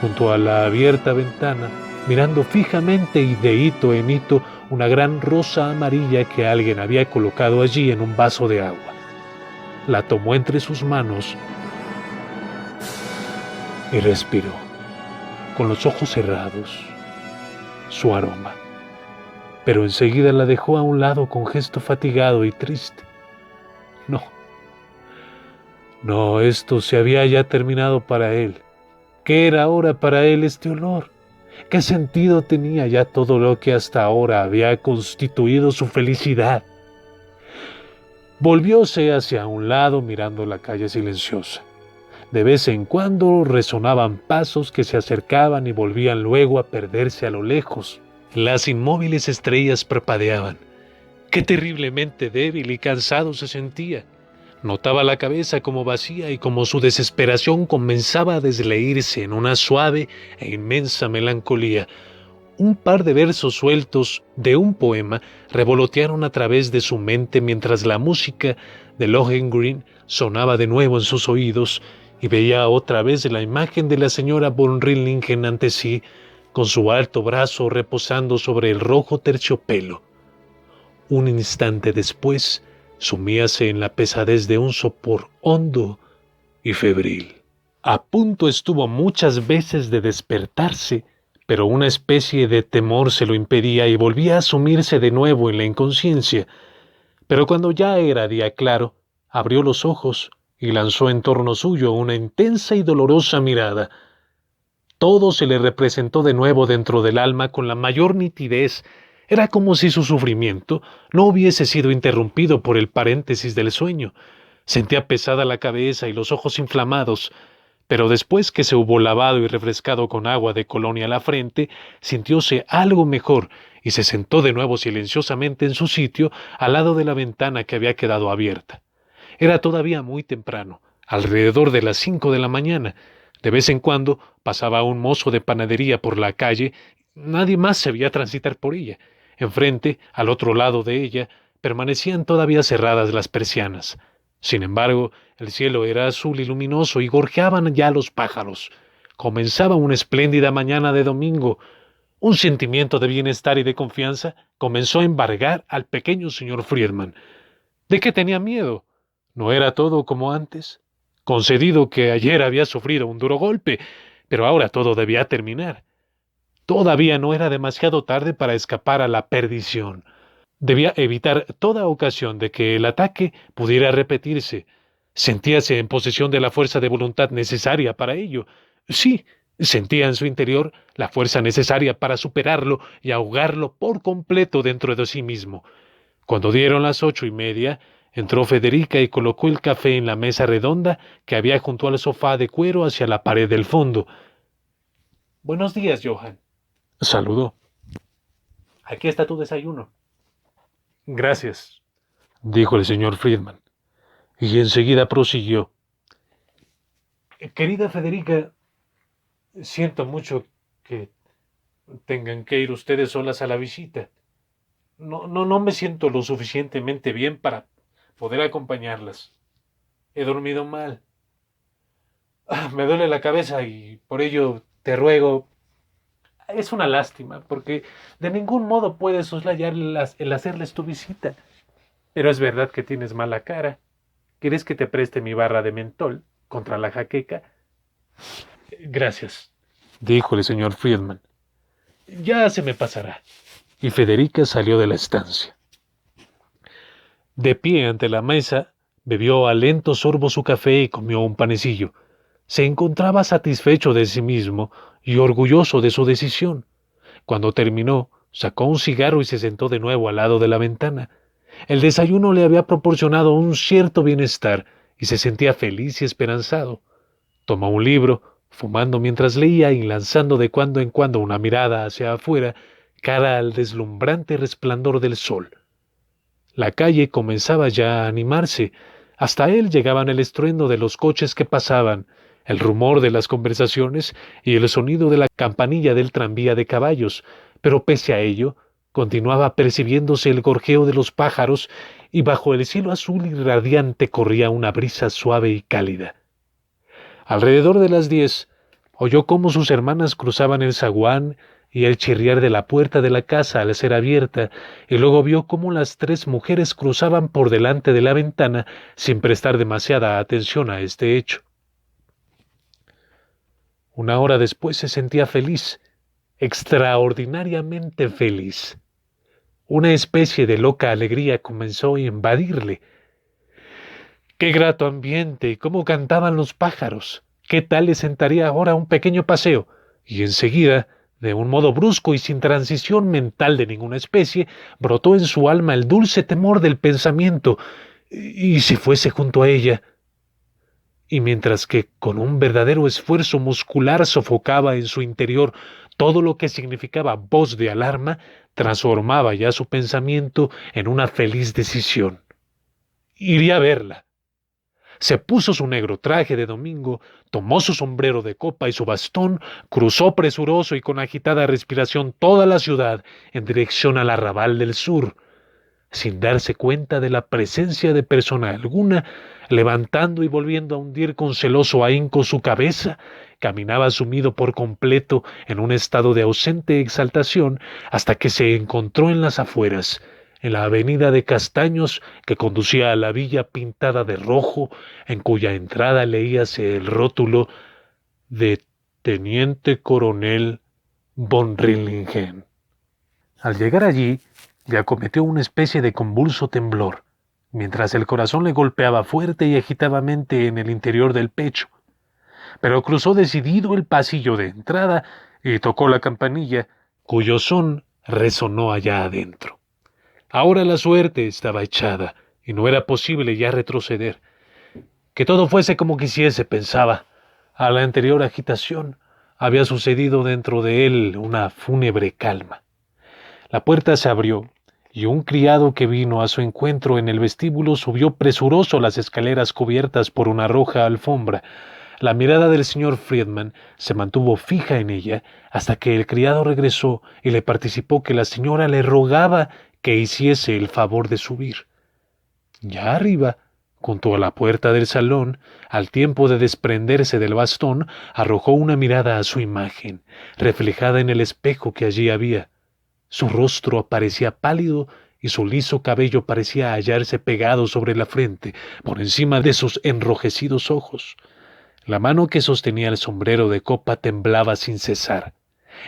junto a la abierta ventana, mirando fijamente y de hito en hito una gran rosa amarilla que alguien había colocado allí en un vaso de agua. La tomó entre sus manos y respiró, con los ojos cerrados, su aroma. Pero enseguida la dejó a un lado con gesto fatigado y triste. No, esto se había ya terminado para él. ¿Qué era ahora para él este olor? ¿Qué sentido tenía ya todo lo que hasta ahora había constituido su felicidad? Volvióse hacia un lado mirando la calle silenciosa. De vez en cuando resonaban pasos que se acercaban y volvían luego a perderse a lo lejos. Las inmóviles estrellas parpadeaban. Qué terriblemente débil y cansado se sentía. Notaba la cabeza como vacía y como su desesperación comenzaba a desleírse en una suave e inmensa melancolía. Un par de versos sueltos de un poema revolotearon a través de su mente mientras la música de Lohengrin sonaba de nuevo en sus oídos y veía otra vez la imagen de la señora von Rillingen ante sí, con su alto brazo reposando sobre el rojo terciopelo. Un instante después, sumíase en la pesadez de un sopor hondo y febril. A punto estuvo muchas veces de despertarse, pero una especie de temor se lo impedía y volvía a sumirse de nuevo en la inconsciencia. Pero cuando ya era día claro, abrió los ojos y lanzó en torno suyo una intensa y dolorosa mirada. Todo se le representó de nuevo dentro del alma con la mayor nitidez. Era como si su sufrimiento no hubiese sido interrumpido por el paréntesis del sueño. Sentía pesada la cabeza y los ojos inflamados, pero después que se hubo lavado y refrescado con agua de colonia la frente, sintióse algo mejor y se sentó de nuevo silenciosamente en su sitio al lado de la ventana que había quedado abierta. Era todavía muy temprano, alrededor de las 5 de la mañana. De vez en cuando pasaba un mozo de panadería por la calle. Nadie más se veía transitar por ella. Enfrente, al otro lado de ella, permanecían todavía cerradas las persianas. Sin embargo, el cielo era azul y luminoso y gorjeaban ya los pájaros. Comenzaba una espléndida mañana de domingo. Un sentimiento de bienestar y de confianza comenzó a embargar al pequeño señor Friedman. ¿De qué tenía miedo? ¿No era todo como antes? Concedido que ayer había sufrido un duro golpe, pero ahora todo debía terminar. Todavía no era demasiado tarde para escapar a la perdición. Debía evitar toda ocasión de que el ataque pudiera repetirse. Sentíase en posesión de la fuerza de voluntad necesaria para ello. Sí, sentía en su interior la fuerza necesaria para superarlo y ahogarlo por completo dentro de sí mismo. Cuando dieron las 8:30, entró Federica y colocó el café en la mesa redonda que había junto al sofá de cuero hacia la pared del fondo. «Buenos días, Johann», saludó. «Aquí está tu desayuno». «Gracias», dijo el señor Friedman, y enseguida prosiguió. «Querida Federica, siento mucho que tengan que ir ustedes solas a la visita. No me siento lo suficientemente bien para poder acompañarlas. He dormido mal. Me duele la cabeza y por ello te ruego. Es una lástima, porque de ningún modo puedes soslayar el hacerles tu visita. Pero es verdad que tienes mala cara. ¿Quieres que te preste mi barra de mentol contra la jaqueca? Gracias, dijo el señor Friedman. Ya se me pasará. Y Federica salió de la estancia. De pie ante la mesa, bebió a lentos sorbos su café y comió un panecillo. Se encontraba satisfecho de sí mismo y orgulloso de su decisión. Cuando terminó, sacó un cigarro y se sentó de nuevo al lado de la ventana. El desayuno le había proporcionado un cierto bienestar y se sentía feliz y esperanzado. Tomó un libro, fumando mientras leía y lanzando de cuando en cuando una mirada hacia afuera, cara al deslumbrante resplandor del sol. La calle comenzaba ya a animarse. Hasta él llegaban el estruendo de los coches que pasaban, el rumor de las conversaciones y el sonido de la campanilla del tranvía de caballos, pero pese a ello, continuaba percibiéndose el gorjeo de los pájaros y bajo el cielo azul y radiante corría una brisa suave y cálida. Alrededor de las 10, oyó cómo sus hermanas cruzaban el zaguán y el chirriar de la puerta de la casa al ser abierta, y luego vio cómo las 3 mujeres cruzaban por delante de la ventana sin prestar demasiada atención a este hecho. Una hora después se sentía feliz, extraordinariamente feliz. Una especie de loca alegría comenzó a invadirle. ¡Qué grato ambiente! ¡Cómo cantaban los pájaros! ¿Qué tal le sentaría ahora un pequeño paseo? Y enseguida, de un modo brusco y sin transición mental de ninguna especie, brotó en su alma el dulce temor del pensamiento. ¿Y si fuese junto a ella? Y mientras que con un verdadero esfuerzo muscular sofocaba en su interior todo lo que significaba voz de alarma, transformaba ya su pensamiento en una feliz decisión. Iría a verla. Se puso su negro traje de domingo, tomó su sombrero de copa y su bastón, cruzó presuroso y con agitada respiración toda la ciudad en dirección al arrabal del sur, sin darse cuenta de la presencia de persona alguna, levantando y volviendo a hundir con celoso ahínco su cabeza, caminaba sumido por completo en un estado de ausente exaltación hasta que se encontró en las afueras, en la avenida de Castaños que conducía a la villa pintada de rojo, en cuya entrada leíase el rótulo de Teniente Coronel von Rillingen. Al llegar allí, le acometió una especie de convulso temblor, mientras el corazón le golpeaba fuerte y agitadamente en el interior del pecho. Pero cruzó decidido el pasillo de entrada y tocó la campanilla, cuyo son resonó allá adentro. Ahora la suerte estaba echada y no era posible ya retroceder. Que todo fuese como quisiese, pensaba. A la anterior agitación había sucedido dentro de él una fúnebre calma. La puerta se abrió y un criado que vino a su encuentro en el vestíbulo subió presuroso las escaleras cubiertas por una roja alfombra. La mirada del señor Friedman se mantuvo fija en ella hasta que el criado regresó y le participó que la señora le rogaba que hiciese el favor de subir. Ya arriba, junto a la puerta del salón, al tiempo de desprenderse del bastón, arrojó una mirada a su imagen, reflejada en el espejo que allí había. Su rostro parecía pálido y su liso cabello parecía hallarse pegado sobre la frente, por encima de sus enrojecidos ojos. La mano que sostenía el sombrero de copa temblaba sin cesar.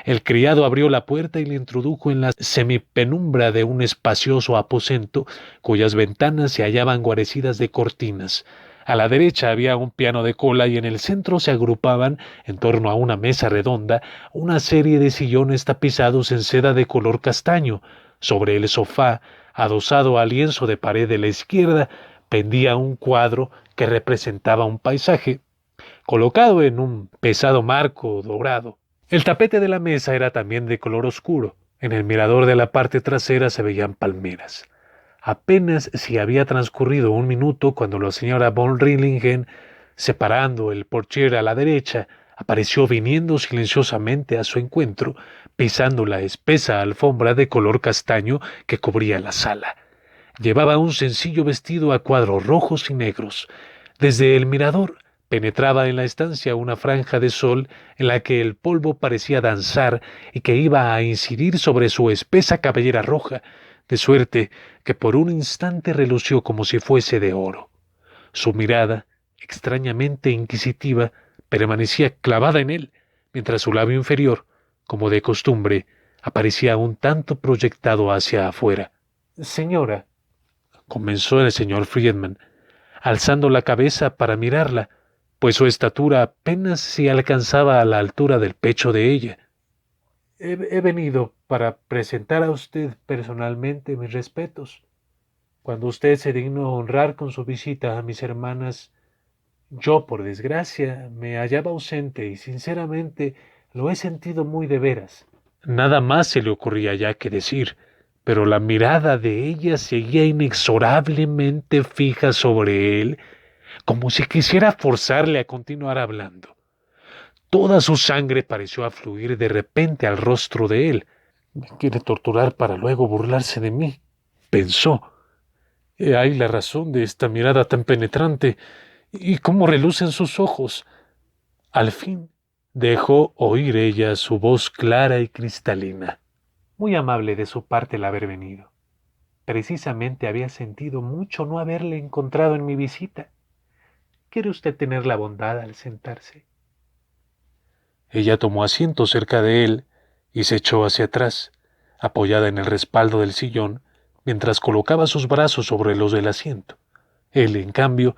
El criado abrió la puerta y le introdujo en la semipenumbra de un espacioso aposento, cuyas ventanas se hallaban guarecidas de cortinas. A la derecha había un piano de cola y en el centro se agrupaban, en torno a una mesa redonda, una serie de sillones tapizados en seda de color castaño. Sobre el sofá, adosado al lienzo de pared de la izquierda, pendía un cuadro que representaba un paisaje, colocado en un pesado marco dorado. El tapete de la mesa era también de color oscuro. En el mirador de la parte trasera se veían palmeras. Apenas si había transcurrido un minuto cuando la señora von Rillingen, separando el portier a la derecha, apareció viniendo silenciosamente a su encuentro, pisando la espesa alfombra de color castaño que cubría la sala. Llevaba un sencillo vestido a cuadros rojos y negros. Desde el mirador penetraba en la estancia una franja de sol en la que el polvo parecía danzar y que iba a incidir sobre su espesa cabellera roja, de suerte que por un instante relució como si fuese de oro. Su mirada, extrañamente inquisitiva, permanecía clavada en él, mientras su labio inferior, como de costumbre, aparecía un tanto proyectado hacia afuera. Señora, comenzó el señor Friedman, alzando la cabeza para mirarla, pues su estatura apenas si alcanzaba a la altura del pecho de ella. He venido para presentar a usted personalmente mis respetos. Cuando usted se dignó honrar con su visita a mis hermanas, yo, por desgracia, me hallaba ausente y sinceramente lo he sentido muy de veras. Nada más se le ocurría ya que decir, pero la mirada de ella seguía inexorablemente fija sobre él, como si quisiera forzarle a continuar hablando. Toda su sangre pareció afluir de repente al rostro de él. Me quiere torturar para luego burlarse de mí, pensó. He ahí la razón de esta mirada tan penetrante y cómo relucen sus ojos. Al fin dejó oír ella su voz clara y cristalina. Muy amable de su parte el haber venido. Precisamente había sentido mucho no haberle encontrado en mi visita. ¿Quiere usted tener la bondad al sentarse? Ella tomó asiento cerca de él y se echó hacia atrás, apoyada en el respaldo del sillón, mientras colocaba sus brazos sobre los del asiento. Él, en cambio,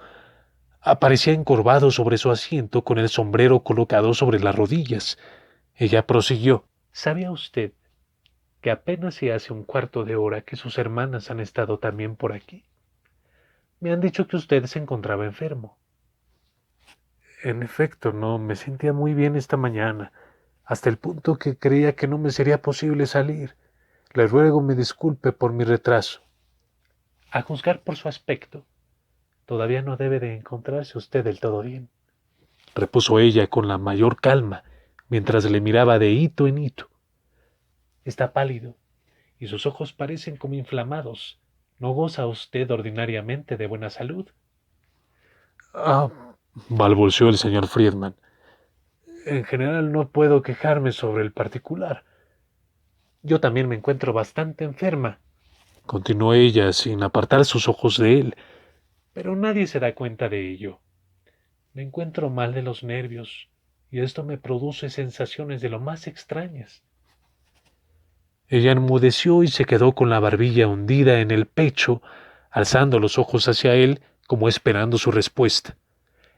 aparecía encorvado sobre su asiento con el sombrero colocado sobre las rodillas. Ella prosiguió. ¿Sabía usted que apenas se hace un cuarto de hora que sus hermanas han estado también por aquí? Me han dicho que usted se encontraba enfermo. En efecto, no me sentía muy bien esta mañana, hasta el punto que creía que no me sería posible salir. Le ruego me disculpe por mi retraso. A juzgar por su aspecto, todavía no debe de encontrarse usted del todo bien, repuso ella con la mayor calma, mientras le miraba de hito en hito. Está pálido, y sus ojos parecen como inflamados. ¿No goza usted ordinariamente de buena salud? Ah, balbuceó el señor Friedman. En general no puedo quejarme sobre el particular. Yo también me encuentro bastante enferma, continuó ella sin apartar sus ojos de él, pero nadie se da cuenta de ello. Me encuentro mal de los nervios, y esto me produce sensaciones de lo más extrañas. Ella enmudeció y se quedó con la barbilla hundida en el pecho, alzando los ojos hacia él como esperando su respuesta.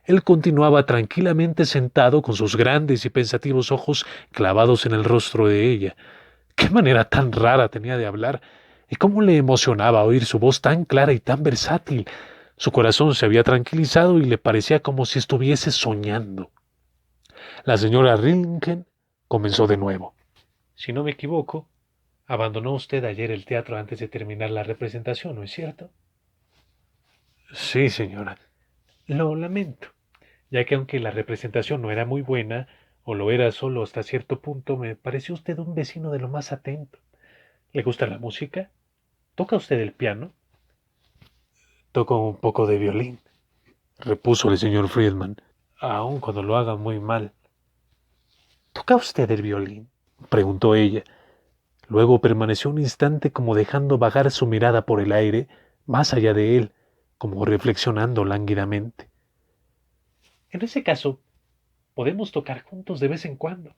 Él continuaba tranquilamente sentado con sus grandes y pensativos ojos clavados en el rostro de ella. Qué manera tan rara tenía de hablar, y cómo le emocionaba oír su voz tan clara y tan versátil. Su corazón se había tranquilizado y le parecía como si estuviese soñando. La señora Rilken comenzó de nuevo. Si no me equivoco, abandonó usted ayer el teatro antes de terminar la representación, ¿no es cierto? Sí, señora. Lo lamento, ya que aunque la representación no era muy buena, o lo era solo hasta cierto punto, me pareció usted un vecino de lo más atento. ¿Le gusta la música? ¿Toca usted el piano? Toco un poco de violín, repuso el señor Friedman, aun cuando lo haga muy mal. ¿Toca usted el violín? Preguntó ella. Luego permaneció un instante como dejando vagar su mirada por el aire, más allá de él, como reflexionando lánguidamente. En ese caso, podemos tocar juntos de vez en cuando.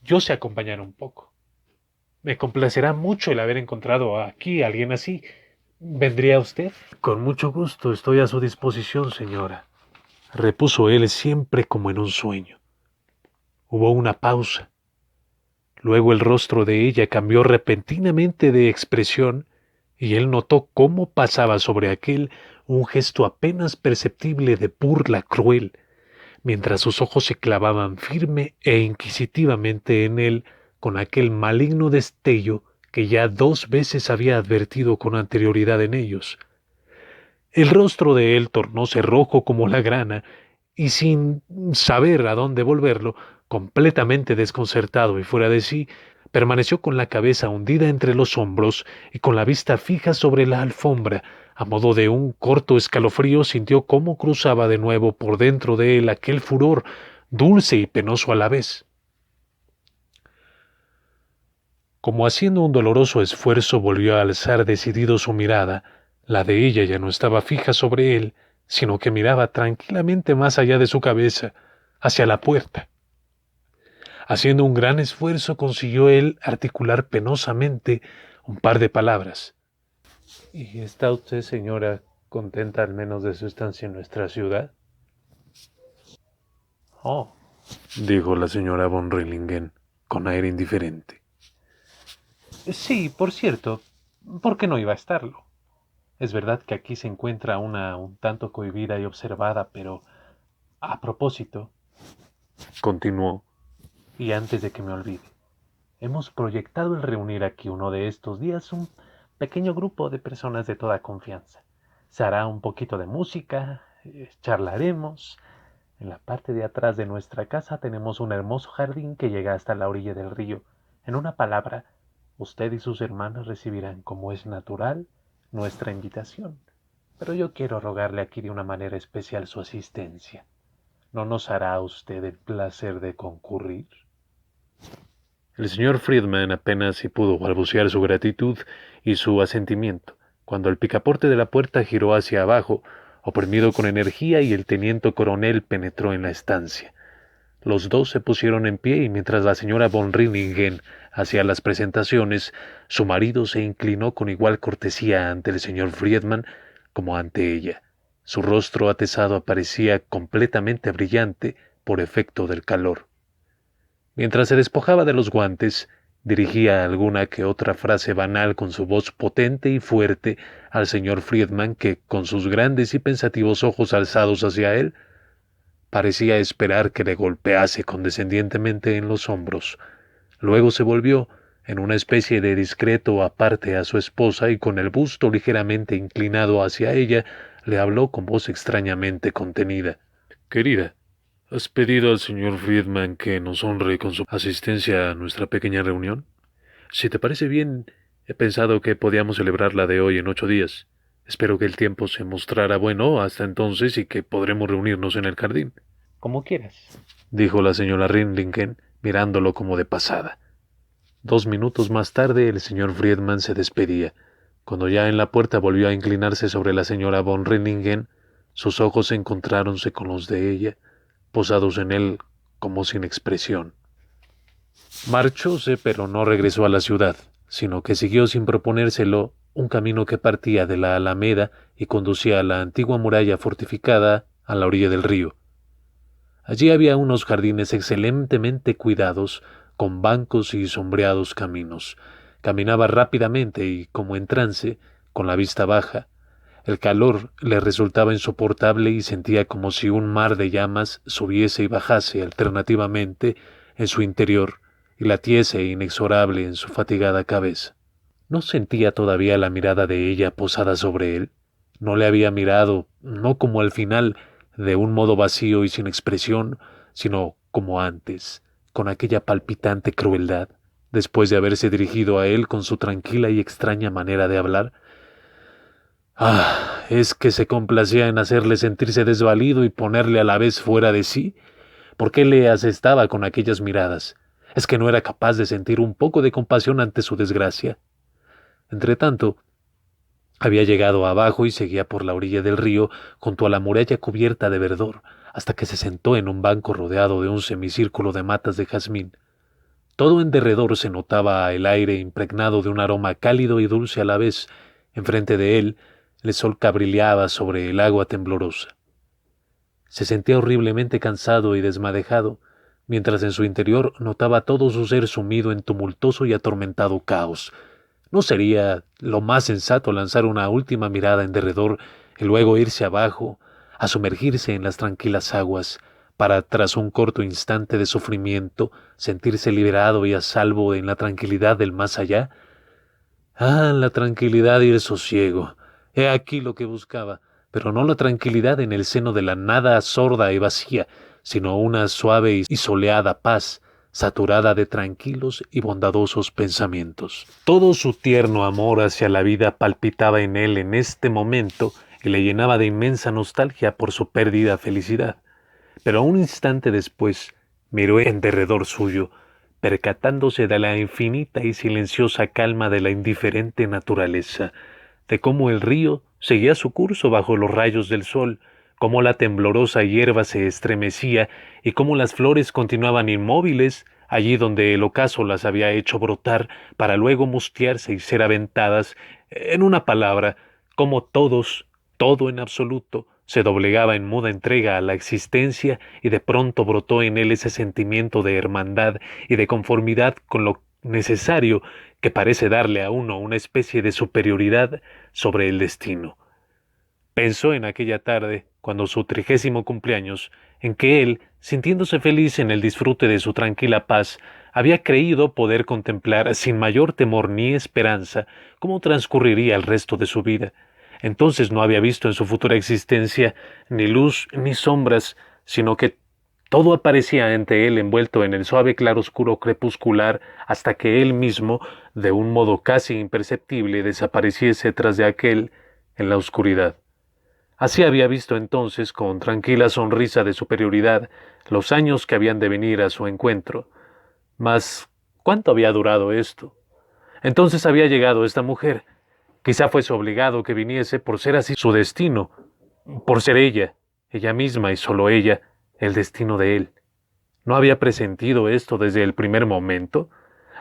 Yo sé acompañar un poco. Me complacerá mucho el haber encontrado aquí a alguien así. ¿Vendría usted? Con mucho gusto estoy a su disposición, señora, repuso él siempre como en un sueño. Hubo una pausa. Luego el rostro de ella cambió repentinamente de expresión y él notó cómo pasaba sobre aquel un gesto apenas perceptible de burla cruel, mientras sus ojos se clavaban firme e inquisitivamente en él con aquel maligno destello que ya 2 veces había advertido con anterioridad en ellos. El rostro de él tornóse rojo como la grana, y sin saber a dónde volverlo, completamente desconcertado y fuera de sí, permaneció con la cabeza hundida entre los hombros y con la vista fija sobre la alfombra. A modo de un corto escalofrío sintió cómo cruzaba de nuevo por dentro de él aquel furor, dulce y penoso a la vez. Como haciendo un doloroso esfuerzo volvió a alzar decidido su mirada, la de ella ya no estaba fija sobre él, sino que miraba tranquilamente más allá de su cabeza, hacia la puerta. Haciendo un gran esfuerzo consiguió él articular penosamente un par de palabras. ¿Y está usted, señora, contenta al menos de su estancia en nuestra ciudad? Oh, dijo la señora von Rillingen, con aire indiferente. Sí, por cierto, ¿por qué no iba a estarlo? Es verdad que aquí se encuentra una un tanto cohibida y observada, pero a propósito, continuó, y antes de que me olvide, hemos proyectado el reunir aquí uno de estos días un pequeño grupo de personas de toda confianza. Se hará un poquito de música, charlaremos. En la parte de atrás de nuestra casa tenemos un hermoso jardín que llega hasta la orilla del río. En una palabra, Usted y sus hermanas recibirán, como es natural, nuestra invitación, pero yo quiero rogarle aquí de una manera especial su asistencia. ¿No nos hará usted el placer de concurrir? El señor Friedman apenas si pudo balbucear su gratitud y su asentimiento, cuando el picaporte de la puerta giró hacia abajo, oprimido con energía, y el teniente coronel penetró en la estancia. Los dos se pusieron en pie y mientras la señora von Rillingen hacía las presentaciones, su marido se inclinó con igual cortesía ante el señor Friedman como ante ella. Su rostro atezado aparecía completamente brillante por efecto del calor. Mientras se despojaba de los guantes, dirigía alguna que otra frase banal con su voz potente y fuerte al señor Friedman, que, con sus grandes y pensativos ojos alzados hacia él, parecía esperar que le golpease condescendientemente en los hombros. Luego se volvió, en una especie de discreto aparte, a su esposa y con el busto ligeramente inclinado hacia ella, le habló con voz extrañamente contenida. Querida, ¿has pedido al señor Friedman que nos honre con su asistencia a nuestra pequeña reunión? Si te parece bien, he pensado que podíamos celebrarla de hoy en 8 días. Espero que el tiempo se mostrará bueno hasta entonces y que podremos reunirnos en el jardín. Como quieras, dijo la señora Rinlingen, mirándolo como de pasada. 2 minutos más tarde el señor Friedman se despedía. Cuando ya en la puerta volvió a inclinarse sobre la señora von Rillingen, sus ojos encontráronse con los de ella, posados en él como sin expresión. Marchóse, pero no regresó a la ciudad, sino que siguió sin proponérselo un camino que partía de la Alameda y conducía a la antigua muralla fortificada a la orilla del río. Allí había unos jardines excelentemente cuidados, con bancos y sombreados caminos. Caminaba rápidamente y, como en trance, con la vista baja. El calor le resultaba insoportable y sentía como si un mar de llamas subiese y bajase alternativamente en su interior y latiese inexorable en su fatigada cabeza. ¿No sentía todavía la mirada de ella posada sobre él? No le había mirado, no como al final, de un modo vacío y sin expresión, sino como antes, con aquella palpitante crueldad, después de haberse dirigido a él con su tranquila y extraña manera de hablar. Ah, ¿es que se complacía en hacerle sentirse desvalido y ponerle a la vez fuera de sí? ¿Por qué le asestaba con aquellas miradas? ¿Es que no era capaz de sentir un poco de compasión ante su desgracia? Entretanto, había llegado abajo y seguía por la orilla del río junto a la muralla cubierta de verdor, hasta que se sentó en un banco rodeado de un semicírculo de matas de jazmín. Todo en derredor se notaba el aire impregnado de un aroma cálido y dulce a la vez. Enfrente de él, el sol cabrilleaba sobre el agua temblorosa. Se sentía horriblemente cansado y desmadejado, mientras en su interior notaba todo su ser sumido en tumultuoso y atormentado caos. ¿No sería lo más sensato lanzar una última mirada en derredor y luego irse abajo, a sumergirse en las tranquilas aguas, para, tras un corto instante de sufrimiento, sentirse liberado y a salvo en la tranquilidad del más allá? Ah, la tranquilidad y el sosiego. He aquí lo que buscaba, pero no la tranquilidad en el seno de la nada sorda y vacía, sino una suave y soleada paz, saturada de tranquilos y bondadosos pensamientos. Todo su tierno amor hacia la vida palpitaba en él en este momento y le llenaba de inmensa nostalgia por su perdida felicidad. Pero un instante después miró en derredor suyo, percatándose de la infinita y silenciosa calma de la indiferente naturaleza, de cómo el río seguía su curso bajo los rayos del sol, cómo la temblorosa hierba se estremecía y cómo las flores continuaban inmóviles allí donde el ocaso las había hecho brotar para luego mustiarse y ser aventadas. En una palabra, como todos, todo en absoluto, se doblegaba en muda entrega a la existencia y de pronto brotó en él ese sentimiento de hermandad y de conformidad con lo necesario que parece darle a uno una especie de superioridad sobre el destino. Pensó en aquella tarde, cuando su 30º cumpleaños, en que él, sintiéndose feliz en el disfrute de su tranquila paz, había creído poder contemplar sin mayor temor ni esperanza cómo transcurriría el resto de su vida. Entonces no había visto en su futura existencia ni luz ni sombras, sino que Todo aparecía ante él envuelto en el suave claroscuro crepuscular hasta que él mismo, de un modo casi imperceptible, desapareciese tras de aquel en la oscuridad. Así había visto entonces, con tranquila sonrisa de superioridad, los años que habían de venir a su encuentro. Mas, ¿cuánto había durado esto? Entonces había llegado esta mujer. Quizá fuese obligado que viniese por ser así su destino, por ser ella misma y sólo ella, el destino de él. ¿No había presentido esto desde el primer momento?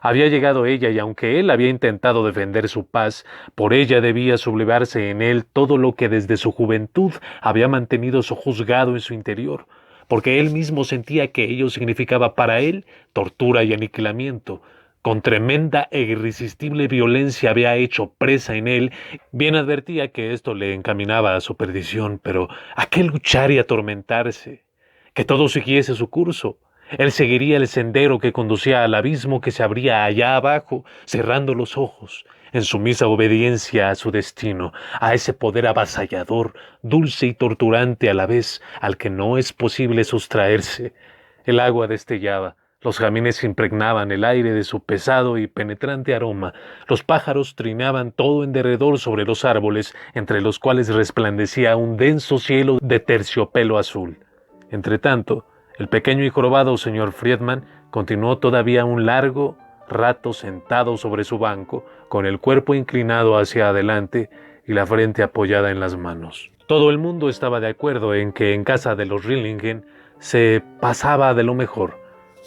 Había llegado ella y aunque él había intentado defender su paz, por ella debía sublevarse en él todo lo que desde su juventud había mantenido sojuzgado en su interior, porque él mismo sentía que ello significaba para él tortura y aniquilamiento. Con tremenda e irresistible violencia había hecho presa en él. Bien advertía que esto le encaminaba a su perdición, pero ¿a qué luchar y atormentarse? Que todo siguiese su curso. Él seguiría el sendero que conducía al abismo que se abría allá abajo, cerrando los ojos, en sumisa obediencia a su destino, a ese poder avasallador, dulce y torturante a la vez, al que no es posible sustraerse. El agua destellaba, los jazmines impregnaban el aire de su pesado y penetrante aroma, los pájaros trinaban todo en derredor sobre los árboles, entre los cuales resplandecía un denso cielo de terciopelo azul. Entretanto, el pequeño y jorobado señor Friedman continuó todavía un largo rato sentado sobre su banco, con el cuerpo inclinado hacia adelante y la frente apoyada en las manos. Todo el mundo estaba de acuerdo en que en casa de los Rilingen se pasaba de lo mejor.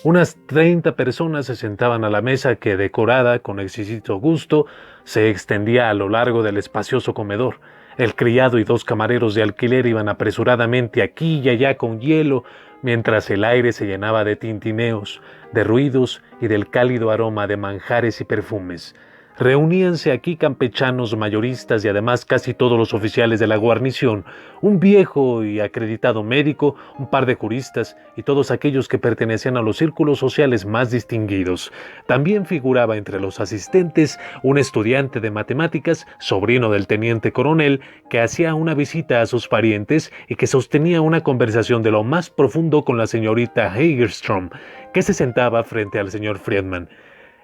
Unas 30 personas se sentaban a la mesa que, decorada con exquisito gusto, se extendía a lo largo del espacioso comedor. El criado y 2 camareros de alquiler iban apresuradamente aquí y allá con hielo, mientras el aire se llenaba de tintineos, de ruidos y del cálido aroma de manjares y perfumes. Reuníanse aquí campechanos mayoristas y además casi todos los oficiales de la guarnición, un viejo y acreditado médico, un par de juristas y todos aquellos que pertenecían a los círculos sociales más distinguidos. También figuraba entre los asistentes un estudiante de matemáticas, sobrino del teniente coronel, que hacía una visita a sus parientes y que sostenía una conversación de lo más profundo con la señorita Hagerström, que se sentaba frente al señor Friedman.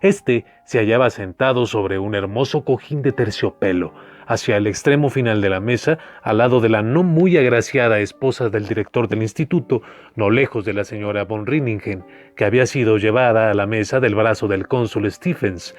Este se hallaba sentado sobre un hermoso cojín de terciopelo, hacia el extremo final de la mesa, al lado de la no muy agraciada esposa del director del instituto, no lejos de la señora von Rinningen, que había sido llevada a la mesa del brazo del cónsul Stephens.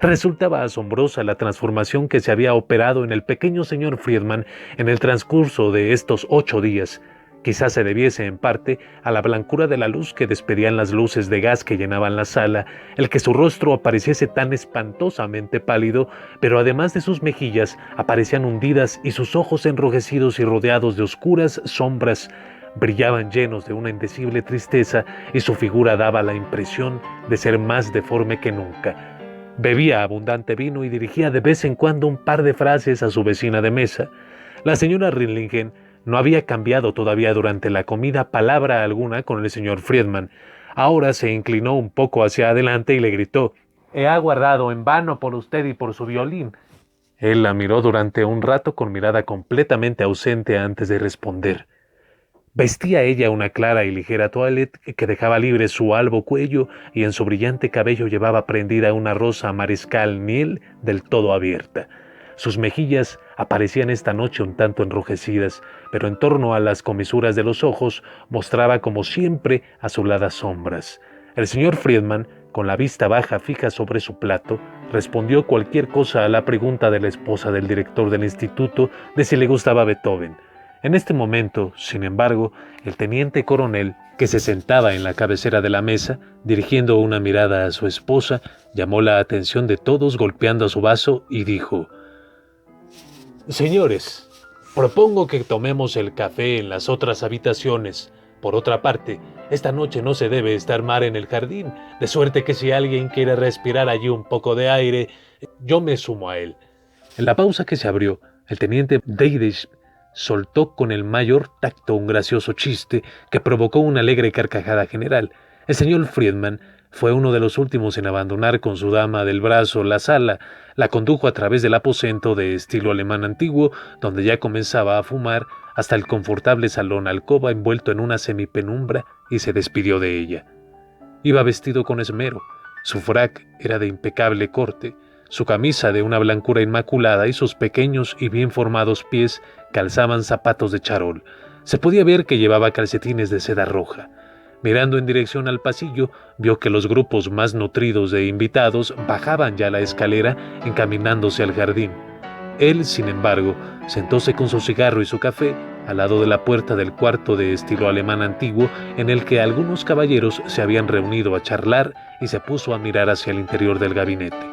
Resultaba asombrosa la transformación que se había operado en el pequeño señor Friedman en el transcurso de estos 8 días. Quizás se debiese en parte a la blancura de la luz que despedían las luces de gas que llenaban la sala, el que su rostro apareciese tan espantosamente pálido, pero además de sus mejillas aparecían hundidas y sus ojos enrojecidos y rodeados de oscuras sombras brillaban llenos de una indecible tristeza y su figura daba la impresión de ser más deforme que nunca. Bebía abundante vino y dirigía de vez en cuando un par de frases a su vecina de mesa. La señora Rinlingen no había cambiado todavía durante la comida palabra alguna con el señor Friedman. Ahora se inclinó un poco hacia adelante y le gritó: «He aguardado en vano por usted y por su violín». Él la miró durante un rato con mirada completamente ausente antes de responder. Vestía ella una clara y ligera toilette que dejaba libre su albo cuello y en su brillante cabello llevaba prendida una rosa mariscal Niel del todo abierta. Sus mejillas aparecían esta noche un tanto enrojecidas, pero en torno a las comisuras de los ojos mostraba como siempre azuladas sombras. El señor Friedman, con la vista baja fija sobre su plato, respondió cualquier cosa a la pregunta de la esposa del director del instituto de si le gustaba Beethoven. En este momento, sin embargo, el teniente coronel, que se sentaba en la cabecera de la mesa, dirigiendo una mirada a su esposa, llamó la atención de todos golpeando a su vaso y dijo: «Señores, propongo que tomemos el café en las otras habitaciones. Por otra parte, esta noche no se debe estar mar en el jardín, de suerte que si alguien quiere respirar allí un poco de aire, yo me sumo a él». En la pausa que se abrió, el teniente Deidisch soltó con el mayor tacto un gracioso chiste que provocó una alegre carcajada general. El señor Friedman Fue uno de los últimos en abandonar con su dama del brazo la sala, la condujo a través del aposento de estilo alemán antiguo, donde ya comenzaba a fumar, hasta el confortable salón alcoba envuelto en una semipenumbra, y se despidió de ella. Iba vestido con esmero, su frac era de impecable corte, su camisa de una blancura inmaculada y sus pequeños y bien formados pies calzaban zapatos de charol. Se podía ver que llevaba calcetines de seda roja. Mirando en dirección al pasillo, vio que los grupos más nutridos de invitados bajaban ya la escalera encaminándose al jardín. Él, sin embargo, sentóse con su cigarro y su café al lado de la puerta del cuarto de estilo alemán antiguo en el que algunos caballeros se habían reunido a charlar, y se puso a mirar hacia el interior del gabinete.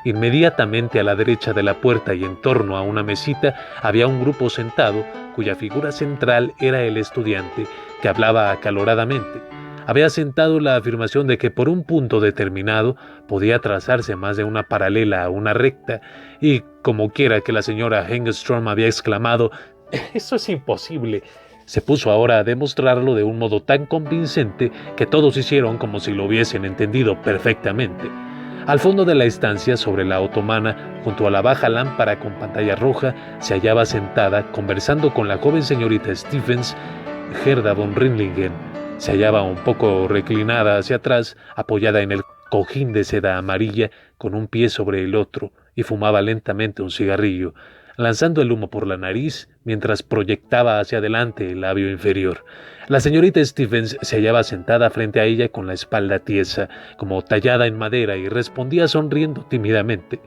Inmediatamente a la derecha de la puerta y en torno a una mesita había un grupo sentado cuya figura central era el estudiante, que hablaba acaloradamente. Había sentado la afirmación de que por un punto determinado podía trazarse más de una paralela a una recta, y como quiera que la señora Engström había exclamado «¡Eso es imposible!», se puso ahora a demostrarlo de un modo tan convincente que todos hicieron como si lo hubiesen entendido perfectamente. Al fondo de la estancia, sobre la otomana, junto a la baja lámpara con pantalla roja, se hallaba sentada, conversando con la joven señorita Stephens, Gerda von Rindlingen. Se hallaba un poco reclinada hacia atrás, apoyada en el cojín de seda amarilla, con un pie sobre el otro, y fumaba lentamente un cigarrillo, lanzando el humo por la nariz mientras proyectaba hacia adelante el labio inferior. La señorita Stephens se hallaba sentada frente a ella con la espalda tiesa, como tallada en madera, y respondía sonriendo tímidamente.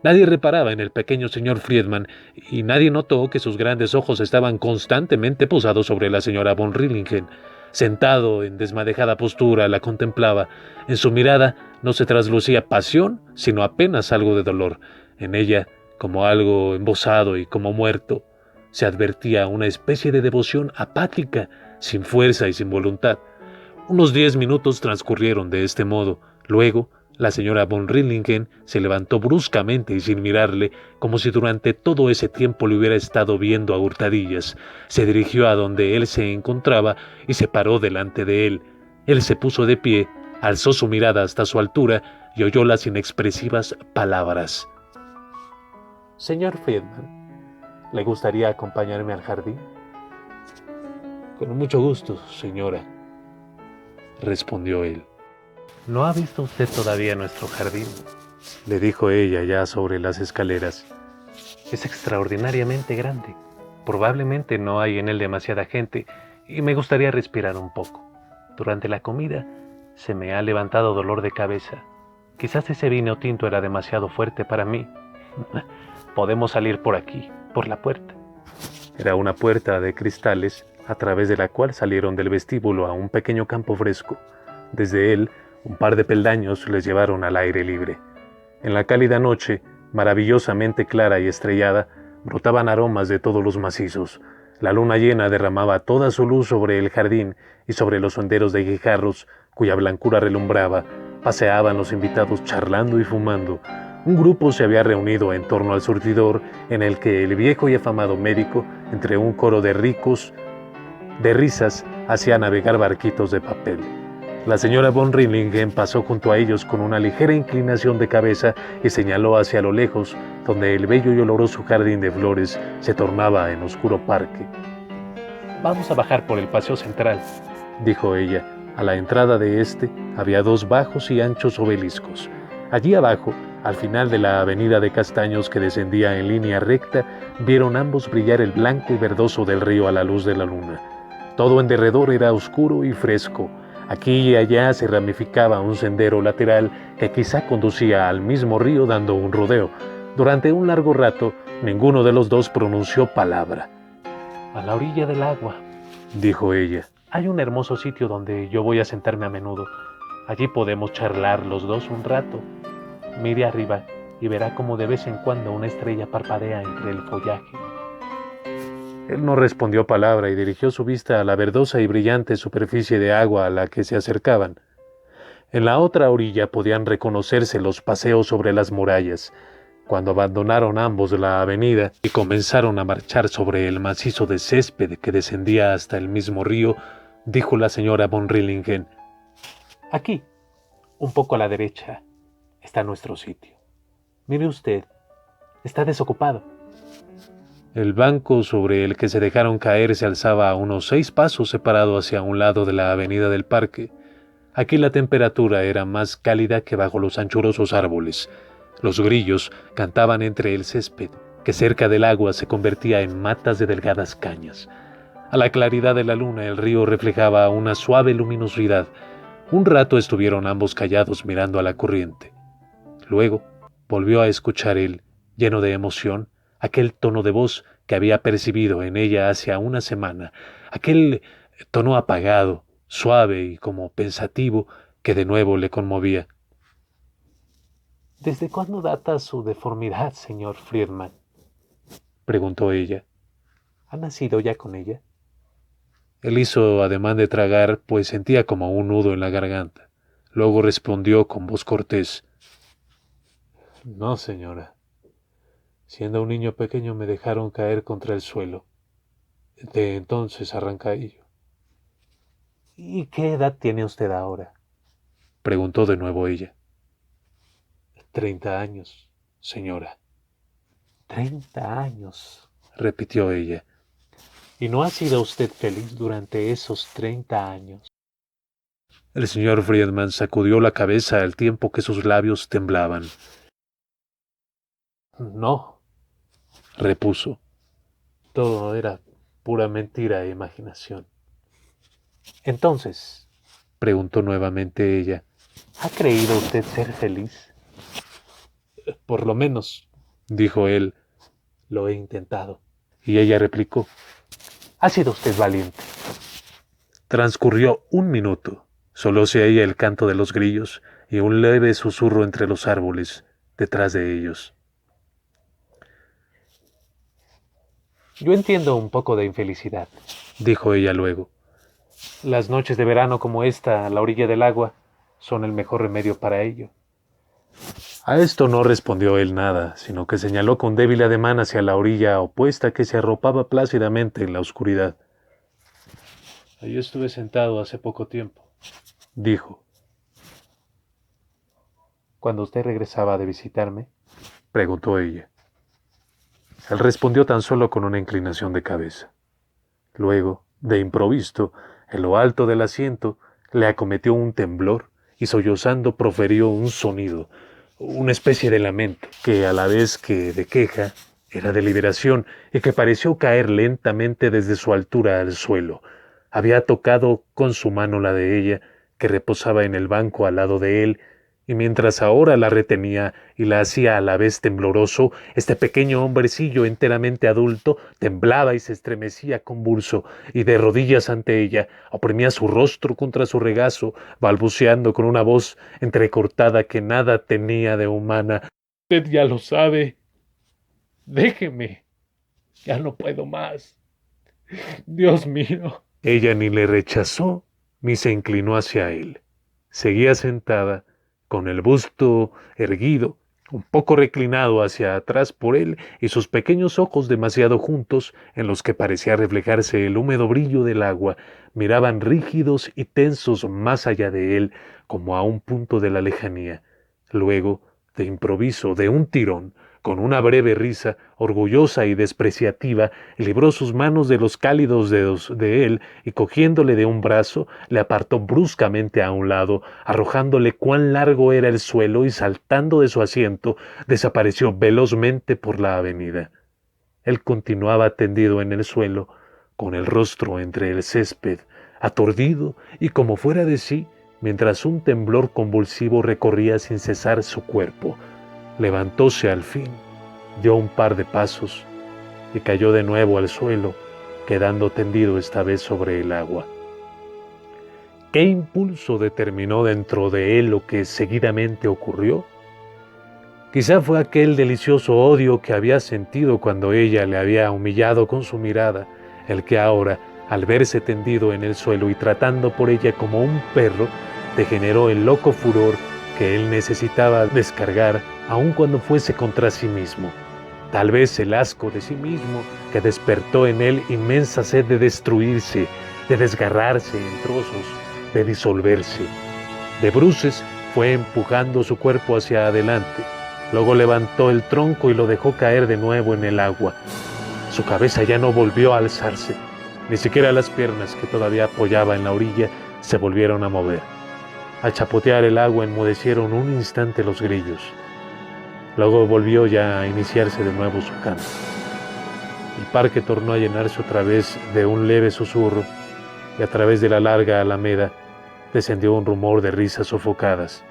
Nadie reparaba en el pequeño señor Friedman, y nadie notó que sus grandes ojos estaban constantemente posados sobre la señora von Rindlingen. Sentado en desmadejada postura, la contemplaba. En su mirada no se traslucía pasión, sino apenas algo de dolor. En ella, como algo embosado y como muerto, se advertía una especie de devoción apática, sin fuerza y sin voluntad. Unos 10 minutos transcurrieron de este modo. Luego, la señora von Rindlingen se levantó bruscamente y sin mirarle, como si durante todo ese tiempo le hubiera estado viendo a hurtadillas. Se dirigió a donde él se encontraba y se paró delante de él. Él se puso de pie, alzó su mirada hasta su altura y oyó las inexpresivas palabras. «Señor Friedman, ¿le gustaría acompañarme al jardín?» «Con mucho gusto, señora», respondió él. «¿No ha visto usted todavía nuestro jardín?», le dijo ella ya sobre las escaleras. «Es extraordinariamente grande. Probablemente no hay en él demasiada gente y me gustaría respirar un poco. Durante la comida se me ha levantado dolor de cabeza. Quizás ese vino tinto era demasiado fuerte para mí. Podemos salir por aquí, por la puerta». Era una puerta de cristales, a través de la cual salieron del vestíbulo a un pequeño campo fresco. Desde él, un par de peldaños les llevaron al aire libre. En la cálida noche, maravillosamente clara y estrellada, brotaban aromas de todos los macizos. La luna llena derramaba toda su luz sobre el jardín y sobre los senderos de guijarros, cuya blancura relumbraba. Paseaban los invitados charlando y fumando. Un grupo se había reunido en torno al surtidor, en el que el viejo y afamado médico, entre un coro de ricos, de risas, hacía navegar barquitos de papel. La señora von Rindlingen pasó junto a ellos con una ligera inclinación de cabeza y señaló hacia lo lejos, donde el bello y oloroso jardín de flores se tornaba en oscuro parque. «Vamos a bajar por el paseo central», dijo ella. A la entrada de este había 2 bajos y anchos obeliscos. Allí abajo, al final de la avenida de castaños que descendía en línea recta, vieron ambos brillar el blanco y verdoso del río a la luz de la luna. Todo en derredor era oscuro y fresco. Aquí y allá se ramificaba un sendero lateral que quizá conducía al mismo río dando un rodeo. Durante un largo rato, ninguno de los dos pronunció palabra. «A la orilla del agua», dijo ella, «hay un hermoso sitio donde yo voy a sentarme a menudo. Allí podemos charlar los dos un rato. Mire arriba y verá cómo de vez en cuando una estrella parpadea entre el follaje». Él no respondió palabra y dirigió su vista a la verdosa y brillante superficie de agua a la que se acercaban. En la otra orilla podían reconocerse los paseos sobre las murallas. Cuando abandonaron ambos la avenida y comenzaron a marchar sobre el macizo de césped que descendía hasta el mismo río, dijo la señora von Rindlingen: «Aquí, Un poco a la derecha está nuestro sitio. Mire usted, está desocupado. El banco sobre el que se dejaron caer se alzaba a unos 6 pasos separado hacia un lado de la avenida del parque. Aquí la temperatura era más cálida que bajo los anchurosos árboles. Los grillos cantaban entre el césped, que cerca del agua se convertía en matas de delgadas cañas. A la claridad de la luna el río reflejaba una suave luminosidad. Un rato estuvieron ambos callados mirando a la corriente. Luego volvió a escuchar él, lleno de emoción, aquel tono de voz que había percibido en ella hace una semana, aquel tono apagado, suave y como pensativo que de nuevo le conmovía. ¿Desde cuándo data su deformidad, señor Friedman? Preguntó ella. ¿Ha nacido ya con ella? Él hizo ademán de tragar, pues sentía como un nudo en la garganta. Luego respondió con voz cortés. No, señora. Siendo un niño pequeño me dejaron caer contra el suelo. De entonces arranca ello. ¿Y qué edad tiene usted ahora? Preguntó de nuevo ella. 30 años, señora. 30 años, repitió ella. ¿Y no ha sido usted feliz durante esos 30 años? El señor Friedman sacudió la cabeza al tiempo que sus labios temblaban. No, repuso. Todo era pura mentira e imaginación. Entonces, preguntó nuevamente ella, ¿ha creído usted ser feliz? Por lo menos, dijo él, lo he intentado. Y ella replicó, ha sido usted valiente. Transcurrió un minuto. Solo se oía el canto de los grillos y un leve susurro entre los árboles detrás de ellos. Yo entiendo un poco de infelicidad, dijo ella luego. Las noches de verano como esta, a la orilla del agua, son el mejor remedio para ello. A esto no respondió él nada, sino que señaló con débil ademán hacia la orilla opuesta que se arropaba plácidamente en la oscuridad. Allí estuve sentado hace poco tiempo, dijo. ¿Cuando usted regresaba de visitarme? Preguntó ella. Él respondió tan solo con una inclinación de cabeza. Luego, de improviso, en lo alto del asiento, le acometió un temblor y sollozando proferió un sonido, una especie de lamento, que a la vez que de queja, era de liberación y que pareció caer lentamente desde su altura al suelo. Había tocado con su mano la de ella, que reposaba en el banco al lado de él, y mientras ahora la retenía y la hacía a la vez tembloroso, este pequeño hombrecillo enteramente adulto temblaba y se estremecía convulso, y de rodillas ante ella oprimía su rostro contra su regazo, balbuceando con una voz entrecortada que nada tenía de humana. Usted ya lo sabe. Déjeme. Ya no puedo más. Dios mío. Ella ni le rechazó ni se inclinó hacia él. Seguía sentada, con el busto erguido, un poco reclinado hacia atrás por él y sus pequeños ojos demasiado juntos, en los que parecía reflejarse el húmedo brillo del agua, miraban rígidos y tensos más allá de él, como a un punto de la lejanía. Luego, de improviso, de un tirón, con una breve risa, orgullosa y despreciativa, libró sus manos de los cálidos dedos de él y cogiéndole de un brazo, le apartó bruscamente a un lado, arrojándole cuán largo era el suelo y saltando de su asiento, desapareció velozmente por la avenida. Él continuaba tendido en el suelo, con el rostro entre el césped, aturdido y como fuera de sí, mientras un temblor convulsivo recorría sin cesar su cuerpo. Levantóse al fin, dio un par de pasos y cayó de nuevo al suelo, quedando tendido esta vez sobre el agua. ¿Qué impulso determinó dentro de él lo que seguidamente ocurrió? Quizá fue aquel delicioso odio que había sentido cuando ella le había humillado con su mirada, el que ahora, al verse tendido en el suelo y tratando por ella como un perro, degeneró en loco furor que él necesitaba descargar aun cuando fuese contra sí mismo. Tal vez el asco de sí mismo que despertó en él inmensa sed de destruirse, de desgarrarse en trozos, de disolverse. De bruces fue empujando su cuerpo hacia adelante. Luego levantó el tronco y lo dejó caer de nuevo en el agua. Su cabeza ya no volvió a alzarse. Ni siquiera las piernas, que todavía apoyaba en la orilla, se volvieron a mover. Al chapotear el agua enmudecieron un instante los grillos. Luego volvió ya a iniciarse de nuevo su canto. El parque tornó a llenarse otra vez de un leve susurro, y a través de la larga alameda descendió un rumor de risas sofocadas.